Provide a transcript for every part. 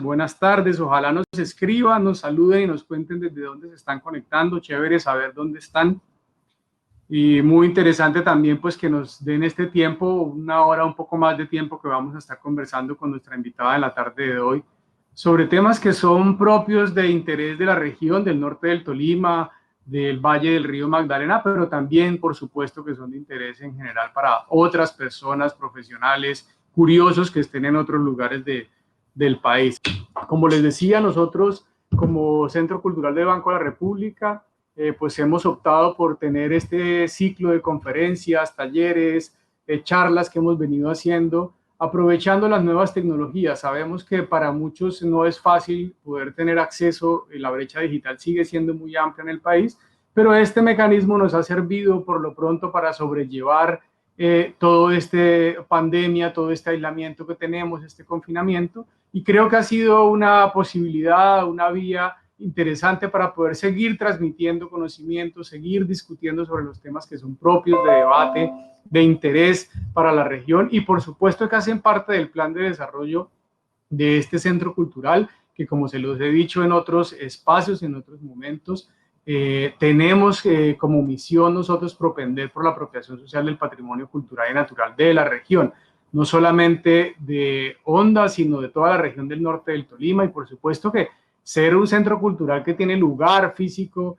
Buenas tardes, ojalá nos escriban, nos saluden y nos cuenten desde dónde se están conectando. Chévere saber dónde están. Y muy interesante también pues que nos den este tiempo, una hora, un poco más de tiempo que vamos a estar conversando con nuestra invitada en la tarde de hoy sobre temas que son propios de interés de la región, del norte del Tolima, del Valle del Río Magdalena, pero también, por supuesto, que son de interés en general para otras personas, profesionales, curiosos que estén en otros lugares del país. Como les decía, nosotros como Centro Cultural del Banco de la República, pues hemos optado por tener este ciclo de conferencias, talleres, charlas que hemos venido haciendo, aprovechando las nuevas tecnologías. Sabemos que para muchos no es fácil poder tener acceso, la brecha digital sigue siendo muy amplia en el país, pero este mecanismo nos ha servido por lo pronto para sobrellevar todo este pandemia, todo este aislamiento que tenemos, este confinamiento, y creo que ha sido una posibilidad, una vía interesante para poder seguir transmitiendo conocimiento, seguir discutiendo sobre los temas que son propios de debate, de interés para la región y por supuesto que hacen parte del plan de desarrollo de este centro cultural que, como se los he dicho en otros espacios, en otros momentos, tenemos como misión nosotros propender por la apropiación social del patrimonio cultural y natural de la región, no solamente de Honda, sino de toda la región del norte del Tolima, y por supuesto que ser un centro cultural que tiene lugar físico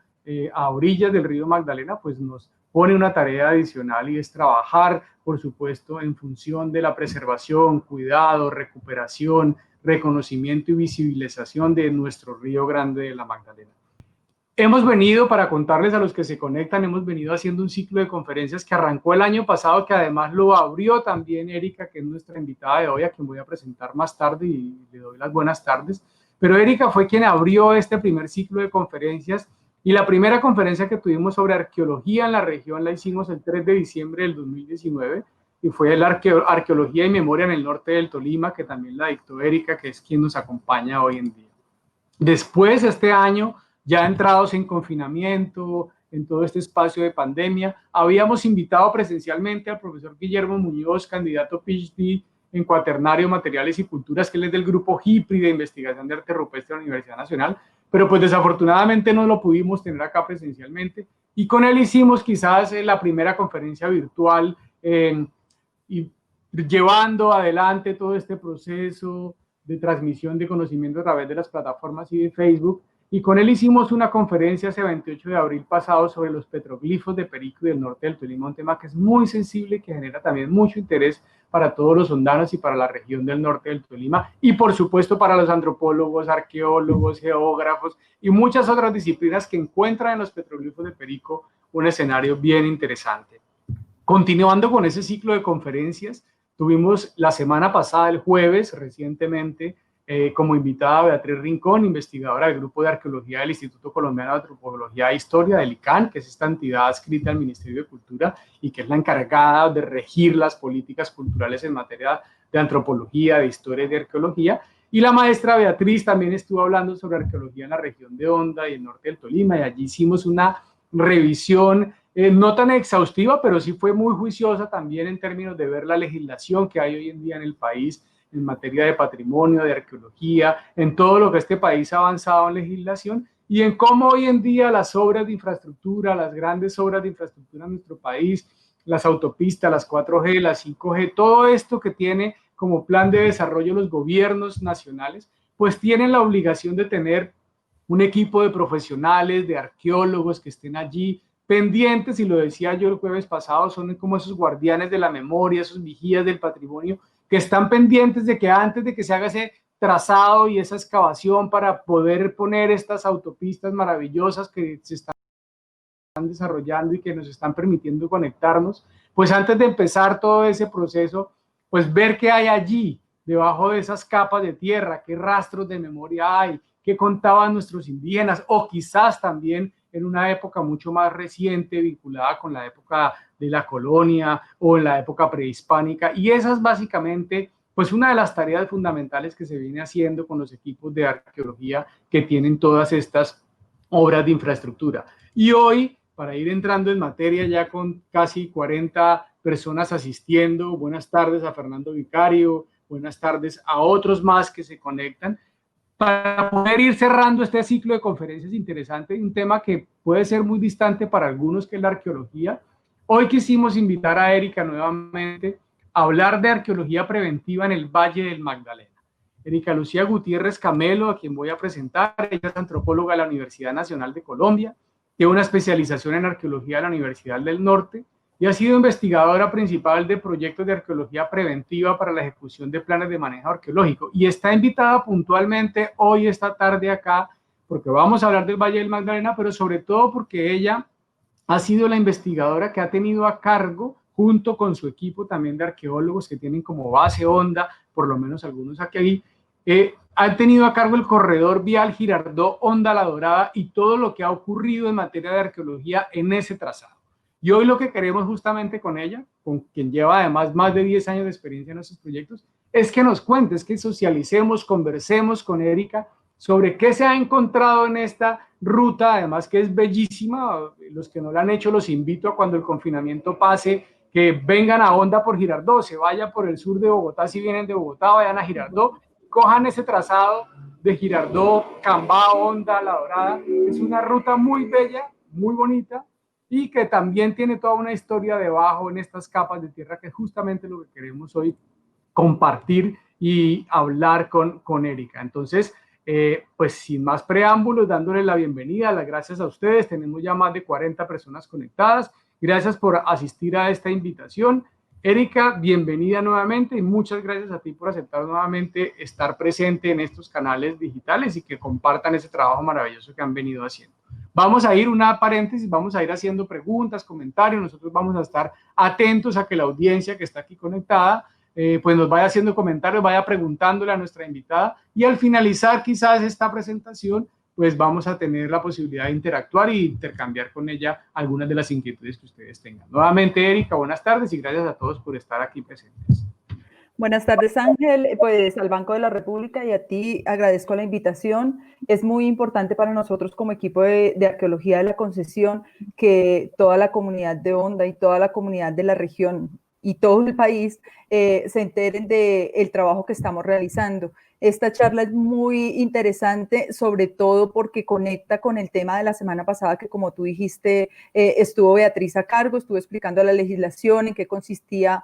a orillas del río Magdalena, pues nos pone una tarea adicional y es trabajar, por supuesto, en función de la preservación, cuidado, recuperación, reconocimiento y visibilización de nuestro río grande de la Magdalena. Hemos venido, para contarles a los que se conectan, hemos venido haciendo un ciclo de conferencias que arrancó el año pasado, que además lo abrió también Erika, que es nuestra invitada de hoy, a quien voy a presentar más tarde y le doy las buenas tardes. Pero Erika fue quien abrió este primer ciclo de conferencias y la primera conferencia que tuvimos sobre arqueología en la región la hicimos el 3 de diciembre del 2019 y fue la arqueología y memoria en el norte del Tolima, que también la dictó Erika, que es quien nos acompaña hoy en día. Después, este año, ya entrados en confinamiento, en todo este espacio de pandemia, habíamos invitado presencialmente al profesor Guillermo Muñoz, candidato PhD en Cuaternario, Materiales y Culturas, que él es del grupo HIPRI de Investigación de Arte Rupestre de la Universidad Nacional, pero pues desafortunadamente no lo pudimos tener acá presencialmente, y con él hicimos quizás la primera conferencia virtual y llevando adelante todo este proceso de transmisión de conocimiento a través de las plataformas y de Facebook. Y con él hicimos una conferencia ese 28 de abril pasado sobre los petroglifos de Perico y del norte del Tolima, un tema que es muy sensible y que genera también mucho interés para todos los hondanos y para la región del norte del Tolima y por supuesto para los antropólogos, arqueólogos, geógrafos y muchas otras disciplinas que encuentran en los petroglifos de Perico un escenario bien interesante. Continuando con ese ciclo de conferencias, tuvimos la semana pasada, el jueves, recientemente, como invitada a Beatriz Rincón, investigadora del Grupo de Arqueología del Instituto Colombiano de Antropología e Historia, del ICANN, que es esta entidad adscrita al Ministerio de Cultura y que es la encargada de regir las políticas culturales en materia de antropología, de historia y de arqueología. Y la maestra Beatriz también estuvo hablando sobre arqueología en la región de Honda y el norte del Tolima, y allí hicimos una revisión no tan exhaustiva, pero sí fue muy juiciosa también en términos de ver la legislación que hay hoy en día en el país en materia de patrimonio, de arqueología, en todo lo que este país ha avanzado en legislación y en cómo hoy en día las obras de infraestructura, las grandes obras de infraestructura en nuestro país, las autopistas, las 4G, las 5G, todo esto que tiene como plan de desarrollo los gobiernos nacionales, pues tienen la obligación de tener un equipo de profesionales, de arqueólogos que estén allí pendientes, y lo decía yo el jueves pasado, son como esos guardianes de la memoria, esos vigías del patrimonio, que están pendientes de que antes de que se haga ese trazado y esa excavación para poder poner estas autopistas maravillosas que se están desarrollando y que nos están permitiendo conectarnos, pues antes de empezar todo ese proceso, pues ver qué hay allí, debajo de esas capas de tierra, qué rastros de memoria hay, qué contaban nuestros indígenas, o quizás también en una época mucho más reciente, vinculada con la época de la colonia o en la época prehispánica. Y esa es básicamente pues una de las tareas fundamentales que se viene haciendo con los equipos de arqueología que tienen todas estas obras de infraestructura. Y hoy, para ir entrando en materia ya con casi 40 personas asistiendo, buenas tardes a Fernando Vicario, buenas tardes a otros más que se conectan, para poder ir cerrando este ciclo de conferencias interesante, un tema que puede ser muy distante para algunos, que es la arqueología, hoy quisimos invitar a Erika nuevamente a hablar de arqueología preventiva en el Valle del Magdalena. Erika Lucía Gutiérrez Camelo, a quien voy a presentar, ella es antropóloga de la Universidad Nacional de Colombia, tiene una especialización en arqueología de la Universidad del Norte y ha sido investigadora principal de proyectos de arqueología preventiva para la ejecución de planes de manejo arqueológico. Y está invitada puntualmente hoy, esta tarde acá, porque vamos a hablar del Valle del Magdalena, pero sobre todo porque ella ha sido la investigadora que ha tenido a cargo, junto con su equipo también de arqueólogos que tienen como base Honda, por lo menos algunos aquí, han tenido a cargo el corredor vial Girardot-Honda La Dorada y todo lo que ha ocurrido en materia de arqueología en ese trazado. Y hoy lo que queremos justamente con ella, con quien lleva además más de 10 años de experiencia en estos proyectos, es que nos cuentes, que socialicemos, conversemos con Erika sobre qué se ha encontrado en esta ruta, además que es bellísima. Los que no la han hecho los invito a, cuando el confinamiento pase, que vengan a Honda por Girardot, se vayan por el sur de Bogotá, si vienen de Bogotá, vayan a Girardot, cojan ese trazado de Girardot, Cambá, Honda, La Dorada. Es una ruta muy bella, muy bonita, y que también tiene toda una historia debajo en estas capas de tierra, que es justamente lo que queremos hoy compartir y hablar con Erika. Entonces, pues sin más preámbulos, dándole la bienvenida, las gracias a ustedes. Tenemos ya más de 40 personas conectadas. Gracias por asistir a esta invitación. Erika, bienvenida nuevamente y muchas gracias a ti por aceptar nuevamente estar presente en estos canales digitales y que compartan ese trabajo maravilloso que han venido haciendo. Vamos a ir, una paréntesis, vamos a ir haciendo preguntas, comentarios. Nosotros vamos a estar atentos a que la audiencia que está aquí conectada pues nos vaya haciendo comentarios, vaya preguntándole a nuestra invitada, y al finalizar quizás esta presentación, pues vamos a tener la posibilidad de interactuar y intercambiar con ella algunas de las inquietudes que ustedes tengan. Nuevamente, Erika, buenas tardes y gracias a todos por estar aquí presentes. Buenas tardes, Ángel, pues al Banco de la República y a ti agradezco la invitación. Es muy importante para nosotros como equipo de arqueología de la concesión que toda la comunidad de Honda y toda la comunidad de la región y todo el país se enteren del trabajo que estamos realizando. Esta charla es muy interesante, sobre todo porque conecta con el tema de la semana pasada, que como tú dijiste, estuvo Beatriz a cargo, estuvo explicando la legislación, en qué consistía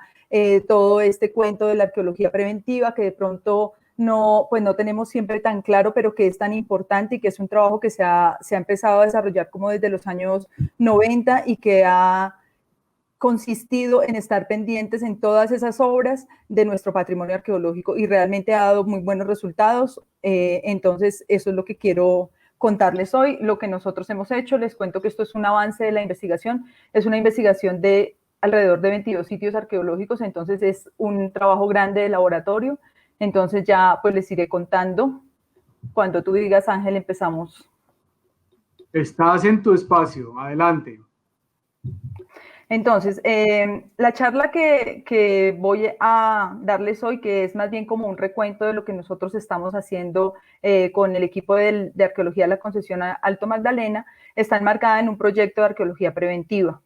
todo este cuento de la arqueología preventiva, que de pronto no tenemos siempre tan claro, pero que es tan importante y que es un trabajo que se ha empezado a desarrollar como desde los años 90 y que ha consistido en estar pendientes en todas esas obras de nuestro patrimonio arqueológico y realmente ha dado muy buenos resultados. Entonces, eso es lo que quiero contarles hoy, lo que nosotros hemos hecho. Les cuento que esto es un avance de la investigación, es una investigación de alrededor de 22 sitios arqueológicos, entonces es un trabajo grande de laboratorio. Entonces ya pues les iré contando. Cuando tú digas, Ángel, empezamos. Estás en tu espacio, adelante. Entonces, la charla que voy a darles hoy, que es más bien como un recuento de lo que nosotros estamos haciendo con el equipo de arqueología de la concesión Alto Magdalena, está enmarcada en un proyecto de arqueología preventiva.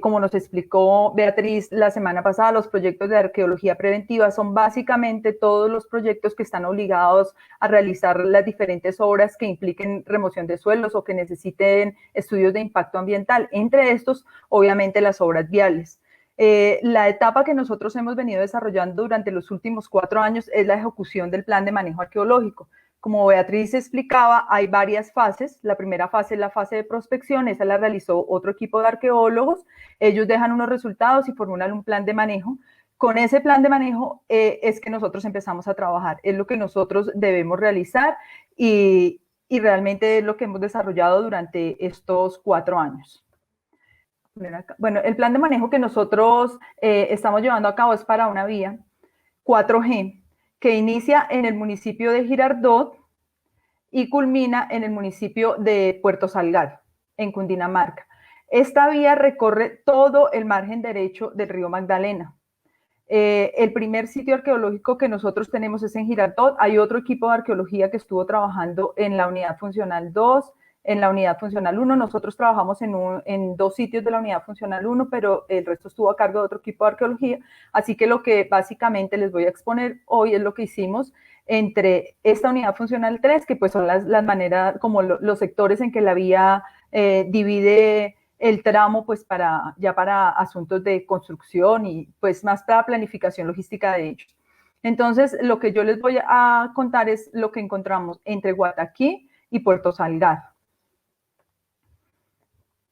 Como nos explicó Beatriz la semana pasada, los proyectos de arqueología preventiva son básicamente todos los proyectos que están obligados a realizar las diferentes obras que impliquen remoción de suelos o que necesiten estudios de impacto ambiental. Entre estos, obviamente, las obras viales. La etapa que nosotros hemos venido desarrollando durante los últimos 4 años es la ejecución del plan de manejo arqueológico. Como Beatriz explicaba, hay varias fases. La primera fase es la fase de prospección, esa la realizó otro equipo de arqueólogos. Ellos dejan unos resultados y formulan un plan de manejo. Con ese plan de manejo es que nosotros empezamos a trabajar, es lo que nosotros debemos realizar y realmente es lo que hemos desarrollado durante estos 4 años. Bueno, el plan de manejo que nosotros estamos llevando a cabo es para una vía 4G, que inicia en el municipio de Girardot y culmina en el municipio de Puerto Salgar, en Cundinamarca. Esta vía recorre todo el margen derecho del río Magdalena. El primer sitio arqueológico que nosotros tenemos es en Girardot. Hay otro equipo de arqueología que estuvo trabajando en la unidad funcional 2, en la unidad funcional 1. Nosotros trabajamos en 2 sitios de la unidad funcional 1, pero el resto estuvo a cargo de otro equipo de arqueología. Así que lo que básicamente les voy a exponer hoy es lo que hicimos entre esta unidad funcional 3, que pues son las maneras, como los sectores en que la vía divide el tramo, pues ya para asuntos de construcción y pues más para planificación logística de ellos. Entonces, lo que yo les voy a contar es lo que encontramos entre Guataquí y Puerto Salgado.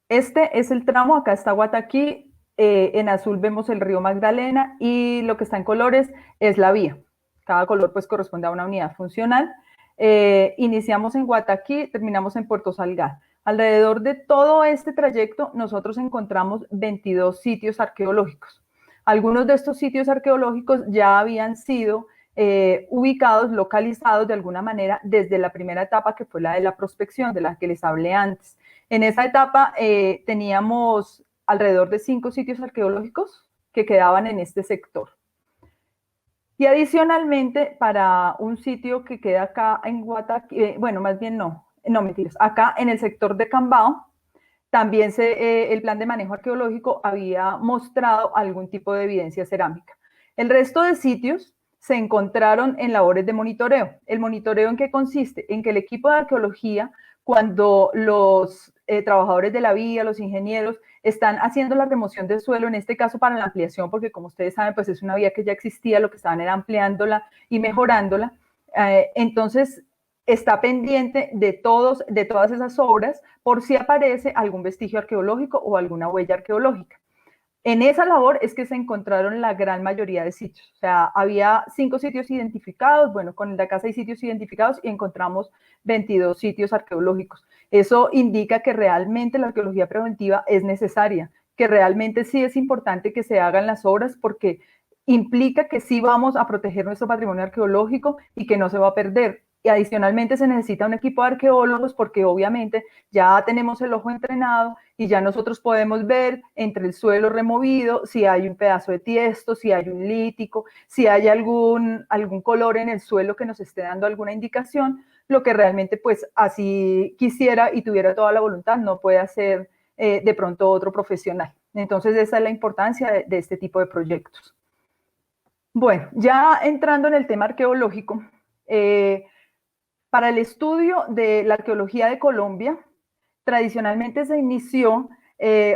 Este es el tramo, acá está Guataquí, en azul vemos el río Magdalena y lo que está en colores es la vía. Cada color pues corresponde a una unidad funcional. Iniciamos en Guataquí, terminamos en Puerto Salgado. Alrededor de todo este trayecto nosotros encontramos 22 sitios arqueológicos. Algunos de estos sitios arqueológicos ya habían sido ubicados, localizados de alguna manera desde la primera etapa, que fue la de la prospección, de la que les hablé antes. En esa etapa teníamos alrededor de 5 sitios arqueológicos que quedaban en este sector. Y adicionalmente, para un sitio que queda acá en Guataquí, bueno, más bien no mentiras, acá en el sector de Cambao, también el plan de manejo arqueológico había mostrado algún tipo de evidencia cerámica. El resto de sitios se encontraron en labores de monitoreo. ¿El monitoreo en qué consiste? En que el equipo de arqueología, cuando los trabajadores de la vía, los ingenieros, están haciendo la remoción del suelo, en este caso para la ampliación, porque como ustedes saben, pues es una vía que ya existía, lo que estaban era ampliándola y mejorándola. Entonces, está pendiente de todas esas obras por si aparece algún vestigio arqueológico o alguna huella arqueológica. En esa labor es que se encontraron la gran mayoría de sitios. O sea, había 5 sitios identificados, bueno, con el de acá 6 sitios identificados y encontramos 22 sitios arqueológicos. Eso indica que realmente la arqueología preventiva es necesaria, que realmente sí es importante que se hagan las obras porque implica que sí vamos a proteger nuestro patrimonio arqueológico y que no se va a perder. Y adicionalmente se necesita un equipo de arqueólogos porque obviamente ya tenemos el ojo entrenado y ya nosotros podemos ver entre el suelo removido si hay un pedazo de tiesto, si hay un lítico, si hay algún color en el suelo que nos esté dando alguna indicación, lo que realmente pues así quisiera y tuviera toda la voluntad no puede hacer de pronto otro profesional. Entonces esa es la importancia de este tipo de proyectos. Bueno, ya entrando en el tema arqueológico, para el estudio de la arqueología de Colombia, tradicionalmente se inició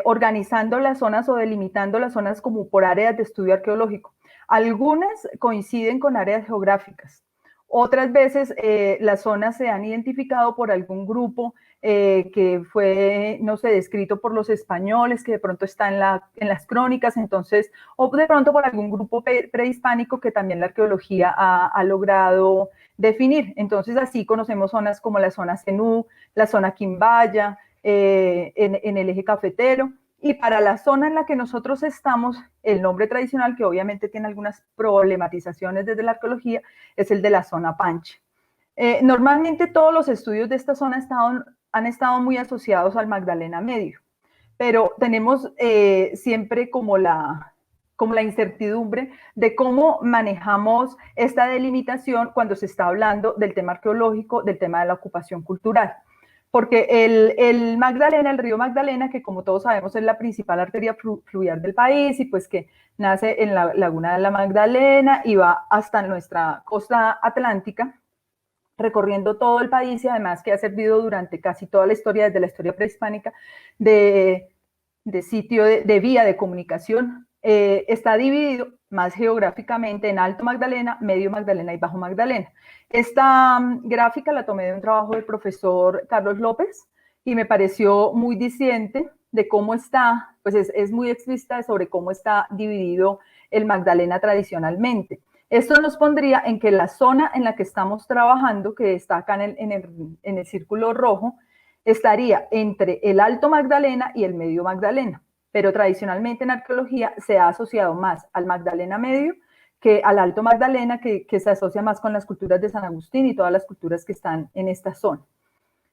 organizando las zonas o delimitando las zonas como por áreas de estudio arqueológico. Algunas coinciden con áreas geográficas. Otras veces las zonas se han identificado por algún grupo que fue, no sé, descrito por los españoles, que de pronto está en las crónicas, entonces, o de pronto por algún grupo prehispánico que también la arqueología ha logrado definir. Entonces, así conocemos zonas como la zona Zenú, la zona Quimbaya, en el eje cafetero. Y para la zona en la que nosotros estamos, el nombre tradicional, que obviamente tiene algunas problematizaciones desde la arqueología, es el de la zona Panche. Normalmente todos los estudios de esta zona han estado muy asociados al Magdalena Medio, pero tenemos siempre como la incertidumbre de cómo manejamos esta delimitación cuando se está hablando del tema arqueológico, del tema de la ocupación cultural. Porque el Magdalena, el río Magdalena, que como todos sabemos es la principal arteria fluvial del país y pues que nace en la laguna de la Magdalena y va hasta nuestra costa atlántica, recorriendo todo el país y además que ha servido durante casi toda la historia, desde la historia prehispánica, de sitio de vía de comunicación. Está dividido más geográficamente en Alto Magdalena, Medio Magdalena y Bajo Magdalena. Esta gráfica la tomé de un trabajo del profesor Carlos López y me pareció muy diciente de cómo está, pues es muy explícita sobre cómo está dividido el Magdalena tradicionalmente. Esto nos pondría en que la zona en la que estamos trabajando, que está acá en el círculo rojo, estaría entre el Alto Magdalena y el Medio Magdalena, pero tradicionalmente en arqueología se ha asociado más al Magdalena Medio que al Alto Magdalena, que se asocia más con las culturas de San Agustín y todas las culturas que están en esta zona.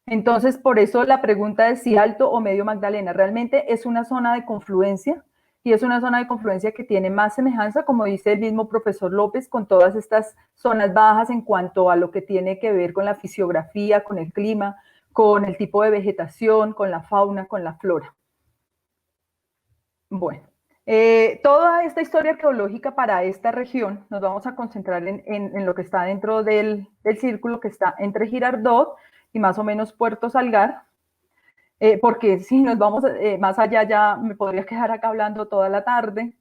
Entonces, por eso la pregunta de si Alto o Medio Magdalena realmente es una zona de confluencia, y es una zona de confluencia que tiene más semejanza, como dice el mismo profesor López, con todas estas zonas bajas en cuanto a lo que tiene que ver con la fisiografía, con el clima, con el tipo de vegetación, con la fauna, con la flora. Bueno, Toda esta historia arqueológica para esta región, nos vamos a concentrar en lo que está dentro del círculo, que está entre Girardot y más o menos Puerto Salgar, porque si nos vamos más allá ya me podría quedar acá hablando toda la tarde.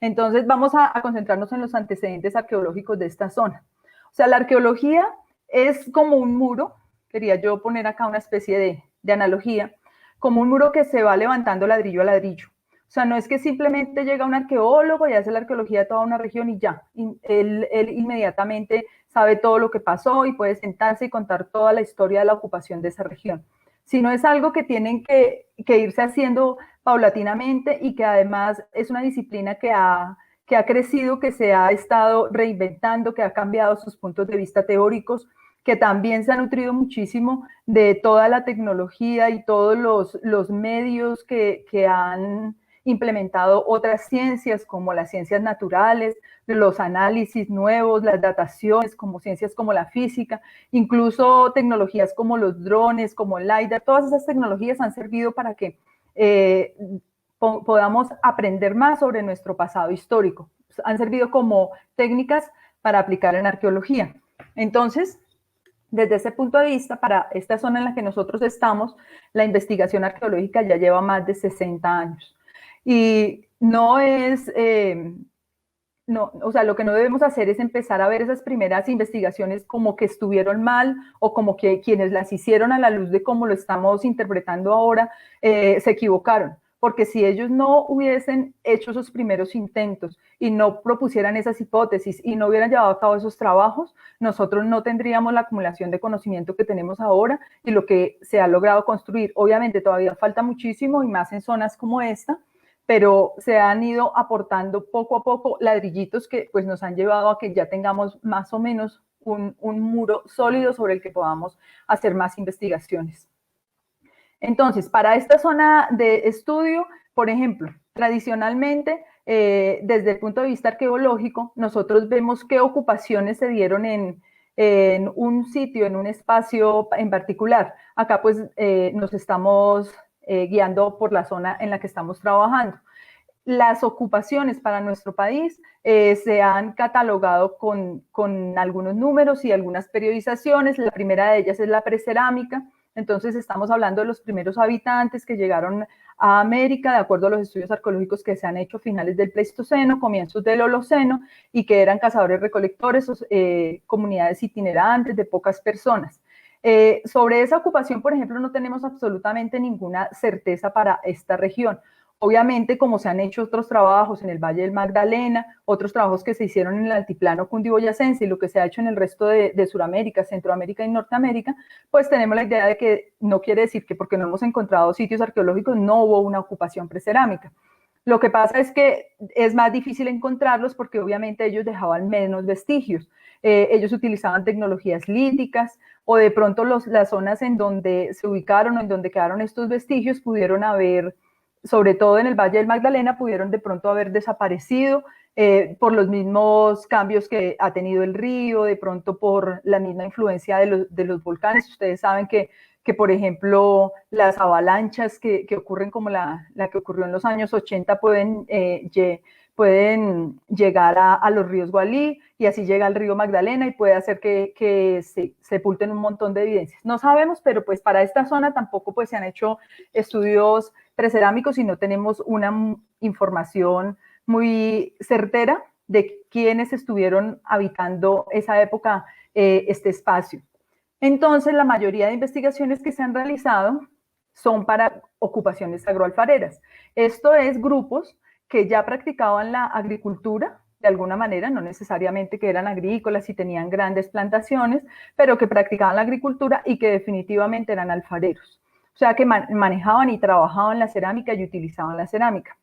Entonces vamos a concentrarnos en los antecedentes arqueológicos de esta zona. O sea, la arqueología es como un muro, quería yo poner acá una especie de analogía, como un muro que se va levantando ladrillo a ladrillo. O sea, no es que simplemente llega un arqueólogo y hace la arqueología de toda una región y ya. Él inmediatamente sabe todo lo que pasó y puede sentarse y contar toda la historia de la ocupación de esa región. Sino es algo que tienen que irse haciendo paulatinamente y que además es una disciplina que ha crecido, que se ha estado reinventando, que ha cambiado sus puntos de vista teóricos, que también se ha nutrido muchísimo de toda la tecnología y todos los medios que han implementado otras ciencias como las ciencias naturales, los análisis nuevos, las dataciones, como ciencias como la física, incluso tecnologías como los drones, como el LiDAR. Todas esas tecnologías han servido para que podamos aprender más sobre nuestro pasado histórico. Han servido como técnicas para aplicar en arqueología. Entonces, desde ese punto de vista, para esta zona en la que nosotros estamos, la investigación arqueológica ya lleva más de 60 años. Y no es, o sea, lo que no debemos hacer es empezar a ver esas primeras investigaciones como que estuvieron mal o como que quienes las hicieron a la luz de cómo lo estamos interpretando ahora se equivocaron. Porque si ellos no hubiesen hecho esos primeros intentos y no propusieran esas hipótesis y no hubieran llevado a cabo esos trabajos, nosotros no tendríamos la acumulación de conocimiento que tenemos ahora y lo que se ha logrado construir. Obviamente todavía falta muchísimo y más en zonas como esta, pero se han ido aportando poco a poco ladrillitos que pues nos han llevado a que ya tengamos más o menos un muro sólido sobre el que podamos hacer más investigaciones. Entonces, para esta zona de estudio, por ejemplo, tradicionalmente, desde el punto de vista arqueológico, nosotros vemos qué ocupaciones se dieron en un sitio, en un espacio en particular. Acá pues nos estamos guiando por la zona en la que estamos trabajando. Las ocupaciones para nuestro país se han catalogado con algunos números y algunas periodizaciones. La primera de ellas es la precerámica. Entonces estamos hablando de los primeros habitantes que llegaron a América, de acuerdo a los estudios arqueológicos que se han hecho a finales del Pleistoceno, comienzos del Holoceno, y que eran cazadores-recolectores, comunidades itinerantes de pocas personas. Sobre esa ocupación, por ejemplo, no tenemos absolutamente ninguna certeza para esta región. Obviamente, como se han hecho otros trabajos en el Valle del Magdalena, otros trabajos que se hicieron en el altiplano cundiboyacense y lo que se ha hecho en el resto de Sudamérica, Centroamérica y Norteamérica, pues tenemos la idea de que no quiere decir que porque no hemos encontrado sitios arqueológicos no hubo una ocupación precerámica. Lo que pasa es que es más difícil encontrarlos porque obviamente ellos dejaban menos vestigios. Ellos utilizaban tecnologías líticas o de pronto las zonas en donde se ubicaron o en donde quedaron estos vestigios pudieron haber, sobre todo en el Valle del Magdalena, pudieron de pronto haber desaparecido por los mismos cambios que ha tenido el río, de pronto por la misma influencia de los volcanes. Ustedes saben que por ejemplo, las avalanchas que ocurren como la que ocurrió en los años 80 pueden llegar a los ríos Gualí y así llega al río Magdalena y puede hacer que se sepulten un montón de evidencias. No sabemos, pero pues para esta zona tampoco pues se han hecho estudios precerámicos y no tenemos una información muy certera de quiénes estuvieron habitando esa época este espacio. Entonces, la mayoría de investigaciones que se han realizado son para ocupaciones agroalfareras. Esto es grupos que ya practicaban la agricultura, de alguna manera, no necesariamente que eran agrícolas y tenían grandes plantaciones, pero que practicaban la agricultura y que definitivamente eran alfareros. O sea, que manejaban y trabajaban la cerámica y utilizaban la cerámica.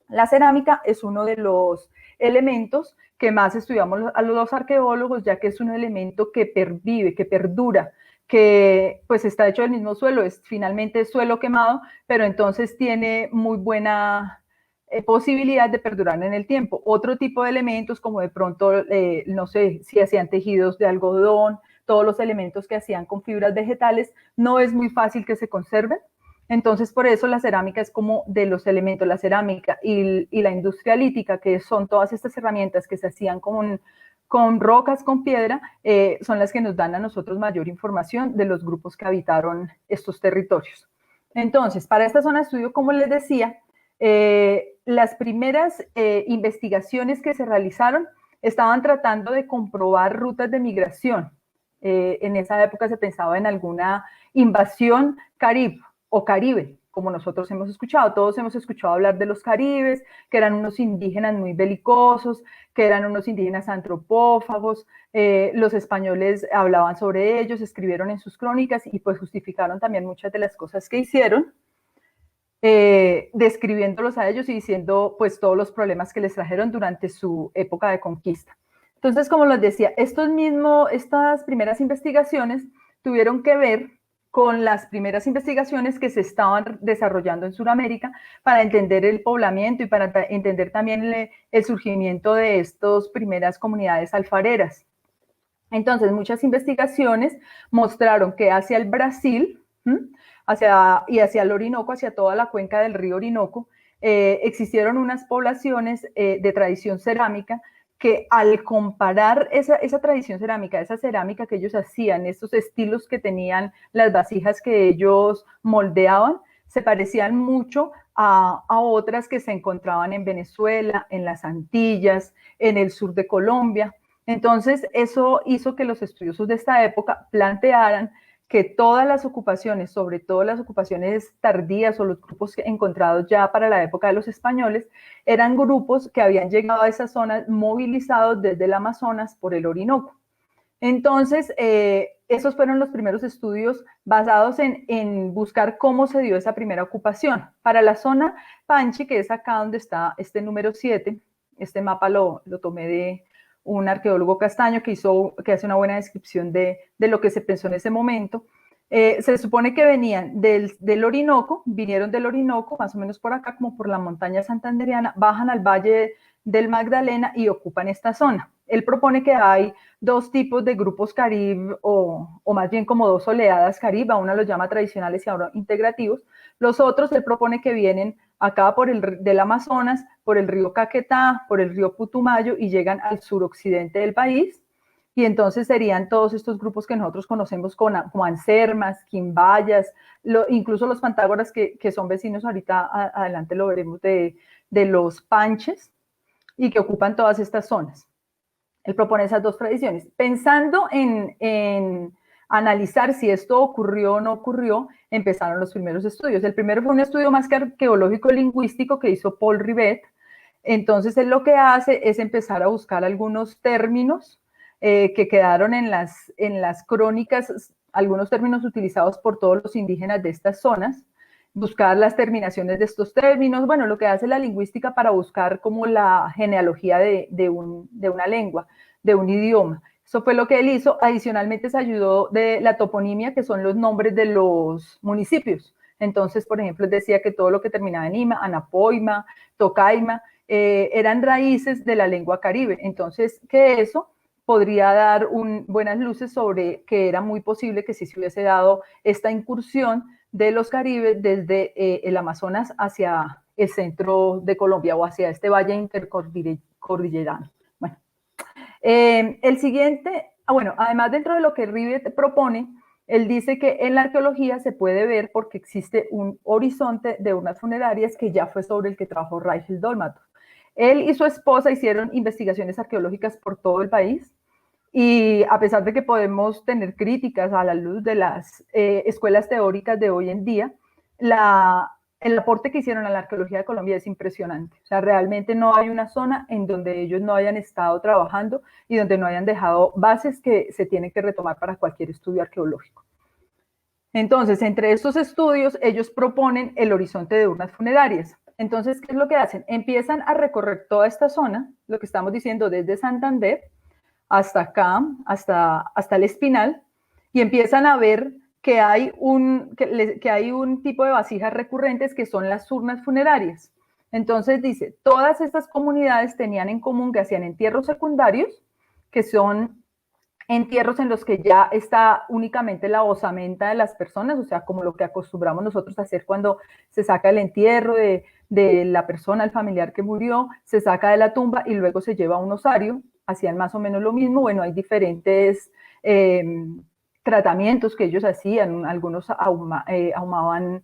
La cerámica es uno de los elementos que más estudiamos a los arqueólogos, ya que es un elemento que pervive, que perdura, que pues está hecho del mismo suelo, es finalmente suelo quemado, pero entonces tiene muy buena posibilidad de perdurar en el tiempo. Otro tipo de elementos, como de pronto, no sé, si hacían tejidos de algodón, todos los elementos que hacían con fibras vegetales, no es muy fácil que se conserven. Entonces, por eso la cerámica es como de los elementos, la cerámica y la industria lítica, que son todas estas herramientas que se hacían con rocas, con piedra, son las que nos dan a nosotros mayor información de los grupos que habitaron estos territorios. Entonces, para esta zona de estudio, como les decía, las primeras investigaciones que se realizaron estaban tratando de comprobar rutas de migración. En esa época se pensaba en alguna invasión caribe o caribe, como nosotros hemos escuchado. Todos hemos escuchado hablar de los caribes, que eran unos indígenas muy belicosos, que eran unos indígenas antropófagos. Los españoles hablaban sobre ellos, escribieron en sus crónicas y pues justificaron también muchas de las cosas que hicieron, describiéndolos a ellos y diciendo pues todos los problemas que les trajeron durante su época de conquista. Entonces, como les decía, estas primeras investigaciones tuvieron que ver con las primeras investigaciones que se estaban desarrollando en Sudamérica para entender el poblamiento y para entender también el surgimiento de estas primeras comunidades alfareras. Entonces, muchas investigaciones mostraron que hacia el Brasil y hacia el Orinoco, hacia toda la cuenca del río Orinoco, existieron unas poblaciones de tradición cerámica que al comparar esa tradición cerámica, esa cerámica que ellos hacían, estos estilos que tenían, las vasijas que ellos moldeaban, se parecían mucho a otras que se encontraban en Venezuela, en las Antillas, en el sur de Colombia. Entonces, eso hizo que los estudiosos de esta época plantearan que todas las ocupaciones, sobre todo las ocupaciones tardías o los grupos encontrados ya para la época de los españoles, eran grupos que habían llegado a esas zonas movilizados desde el Amazonas por el Orinoco. Entonces, esos fueron los primeros estudios basados en buscar cómo se dio esa primera ocupación. Para la zona Panchi, que es acá donde está este número 7, este mapa lo tomé de un arqueólogo Castaño que hace una buena descripción de lo que se pensó en ese momento. Se supone que venían del Orinoco, vinieron del Orinoco, más o menos por acá, como por la montaña santandereana, bajan al Valle del Magdalena y ocupan esta zona. Él propone que hay dos tipos de grupos Carib, o más bien como dos oleadas Carib, a uno los llama tradicionales y a otro integrativos. Los otros, él propone que vienen acá del Amazonas, por el río Caquetá, por el río Putumayo y llegan al suroccidente del país. Y entonces serían todos estos grupos que nosotros conocemos como Ansermas, Quimbayas, incluso los Pantágoras que son vecinos, ahorita adelante lo veremos, de los Panches, y que ocupan todas estas zonas. Él propone esas dos tradiciones. Pensando en analizar si esto ocurrió o no ocurrió, empezaron los primeros estudios. El primero fue un estudio más que arqueológico-lingüístico que hizo Paul Rivet. Entonces, él lo que hace es empezar a buscar algunos términos que quedaron en las crónicas, algunos términos utilizados por todos los indígenas de estas zonas, buscar las terminaciones de estos términos, bueno, lo que hace la lingüística para buscar como la genealogía de una lengua, de un idioma. Eso fue lo que él hizo. Adicionalmente se ayudó de la toponimia, que son los nombres de los municipios. Entonces, por ejemplo, él decía que todo lo que terminaba en ima, anapoima, tocaima, eran raíces de la lengua caribe. Entonces, que eso podría dar buenas luces sobre que era muy posible que sí se hubiese dado esta incursión de los caribes desde el Amazonas hacia el centro de Colombia o hacia este valle intercordillerano. Bueno, el siguiente, bueno, además dentro de lo que Rivet propone, él dice que en la arqueología se puede ver porque existe un horizonte de urnas funerarias que ya fue sobre el que trabajó Reichel Dolmatov. Él y su esposa hicieron investigaciones arqueológicas por todo el país y a pesar de que podemos tener críticas a la luz de las escuelas teóricas de hoy en día, el aporte que hicieron a la arqueología de Colombia es impresionante. O sea, realmente no hay una zona en donde ellos no hayan estado trabajando y donde no hayan dejado bases que se tienen que retomar para cualquier estudio arqueológico. Entonces, entre estos estudios, ellos proponen el horizonte de urnas funerarias. Entonces, ¿qué es lo que hacen? Empiezan a recorrer toda esta zona, lo que estamos diciendo desde Santander hasta acá, hasta el Espinal, y empiezan a ver que hay un tipo de vasijas recurrentes que son las urnas funerarias. Entonces dice, todas estas comunidades tenían en común que hacían entierros secundarios, que son entierros en los que ya está únicamente la osamenta de las personas, o sea, como lo que acostumbramos nosotros a hacer cuando se saca el entierro de la persona, el familiar que murió, se saca de la tumba y luego se lleva a un osario. Hacían más o menos lo mismo. Bueno, hay diferentes tratamientos que ellos hacían, algunos ahumaban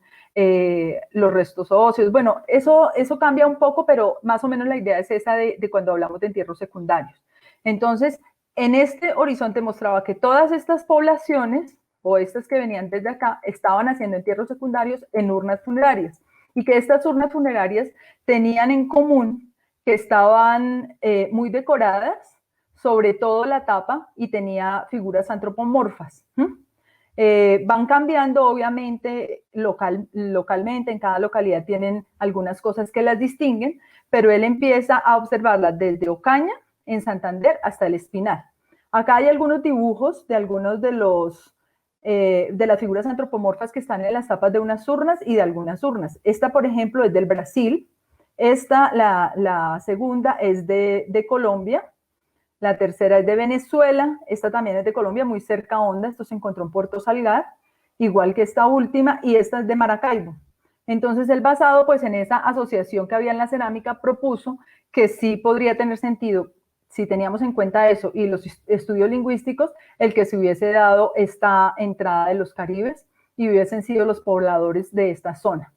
los restos óseos. Bueno, eso cambia un poco, pero más o menos la idea es esa de cuando hablamos de entierros secundarios. Entonces, en este horizonte mostraba que todas estas poblaciones, o estas que venían desde acá, estaban haciendo entierros secundarios en urnas funerarias, y que estas urnas funerarias tenían en común que estaban muy decoradas, sobre todo la tapa, y tenía figuras antropomorfas. Van cambiando, obviamente, localmente, en cada localidad tienen algunas cosas que las distinguen, pero él empieza a observarlas desde Ocaña, en Santander, hasta el Espinal. Acá hay algunos dibujos de algunos de las figuras antropomorfas que están en las tapas de unas urnas y de algunas urnas. Esta, por ejemplo, es del Brasil. Esta, la segunda, es de Colombia. La tercera es de Venezuela. Esta también es de Colombia, muy cerca a Honda. Esto se encontró en Puerto Salgar, igual que esta última. Y esta es de Maracaibo. Entonces, él, basado pues en esa asociación que había en la cerámica, propuso que sí podría tener sentido, si teníamos en cuenta eso y los estudios lingüísticos, el que se hubiese dado esta entrada de los caribes y hubiesen sido los pobladores de esta zona.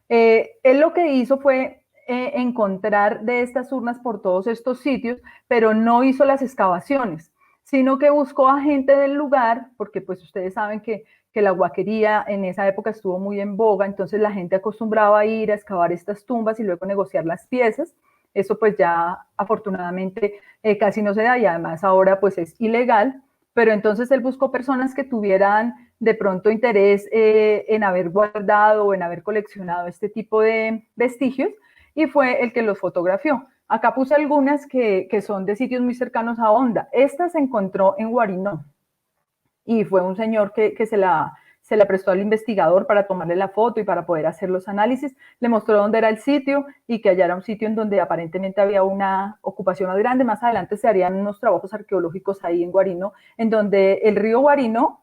Él lo que hizo fue encontrar de estas urnas por todos estos sitios, pero no hizo las excavaciones, sino que buscó a gente del lugar, porque pues ustedes saben que la huaquería en esa época estuvo muy en boga, entonces la gente acostumbraba a ir a excavar estas tumbas y luego negociar las piezas. Eso pues ya afortunadamente casi no se da, y además ahora pues es ilegal, pero entonces él buscó personas que tuvieran de pronto interés en haber guardado o en haber coleccionado este tipo de vestigios, y fue el que los fotografió. Acá puse algunas que son de sitios muy cercanos a Honda. Esta se encontró en Guarinó, y fue un señor que se la prestó al investigador para tomarle la foto y para poder hacer los análisis. Le mostró dónde era el sitio y que allá era un sitio en donde aparentemente había una ocupación más grande. Más adelante se harían unos trabajos arqueológicos ahí en Guarinó, en donde el río Guarinó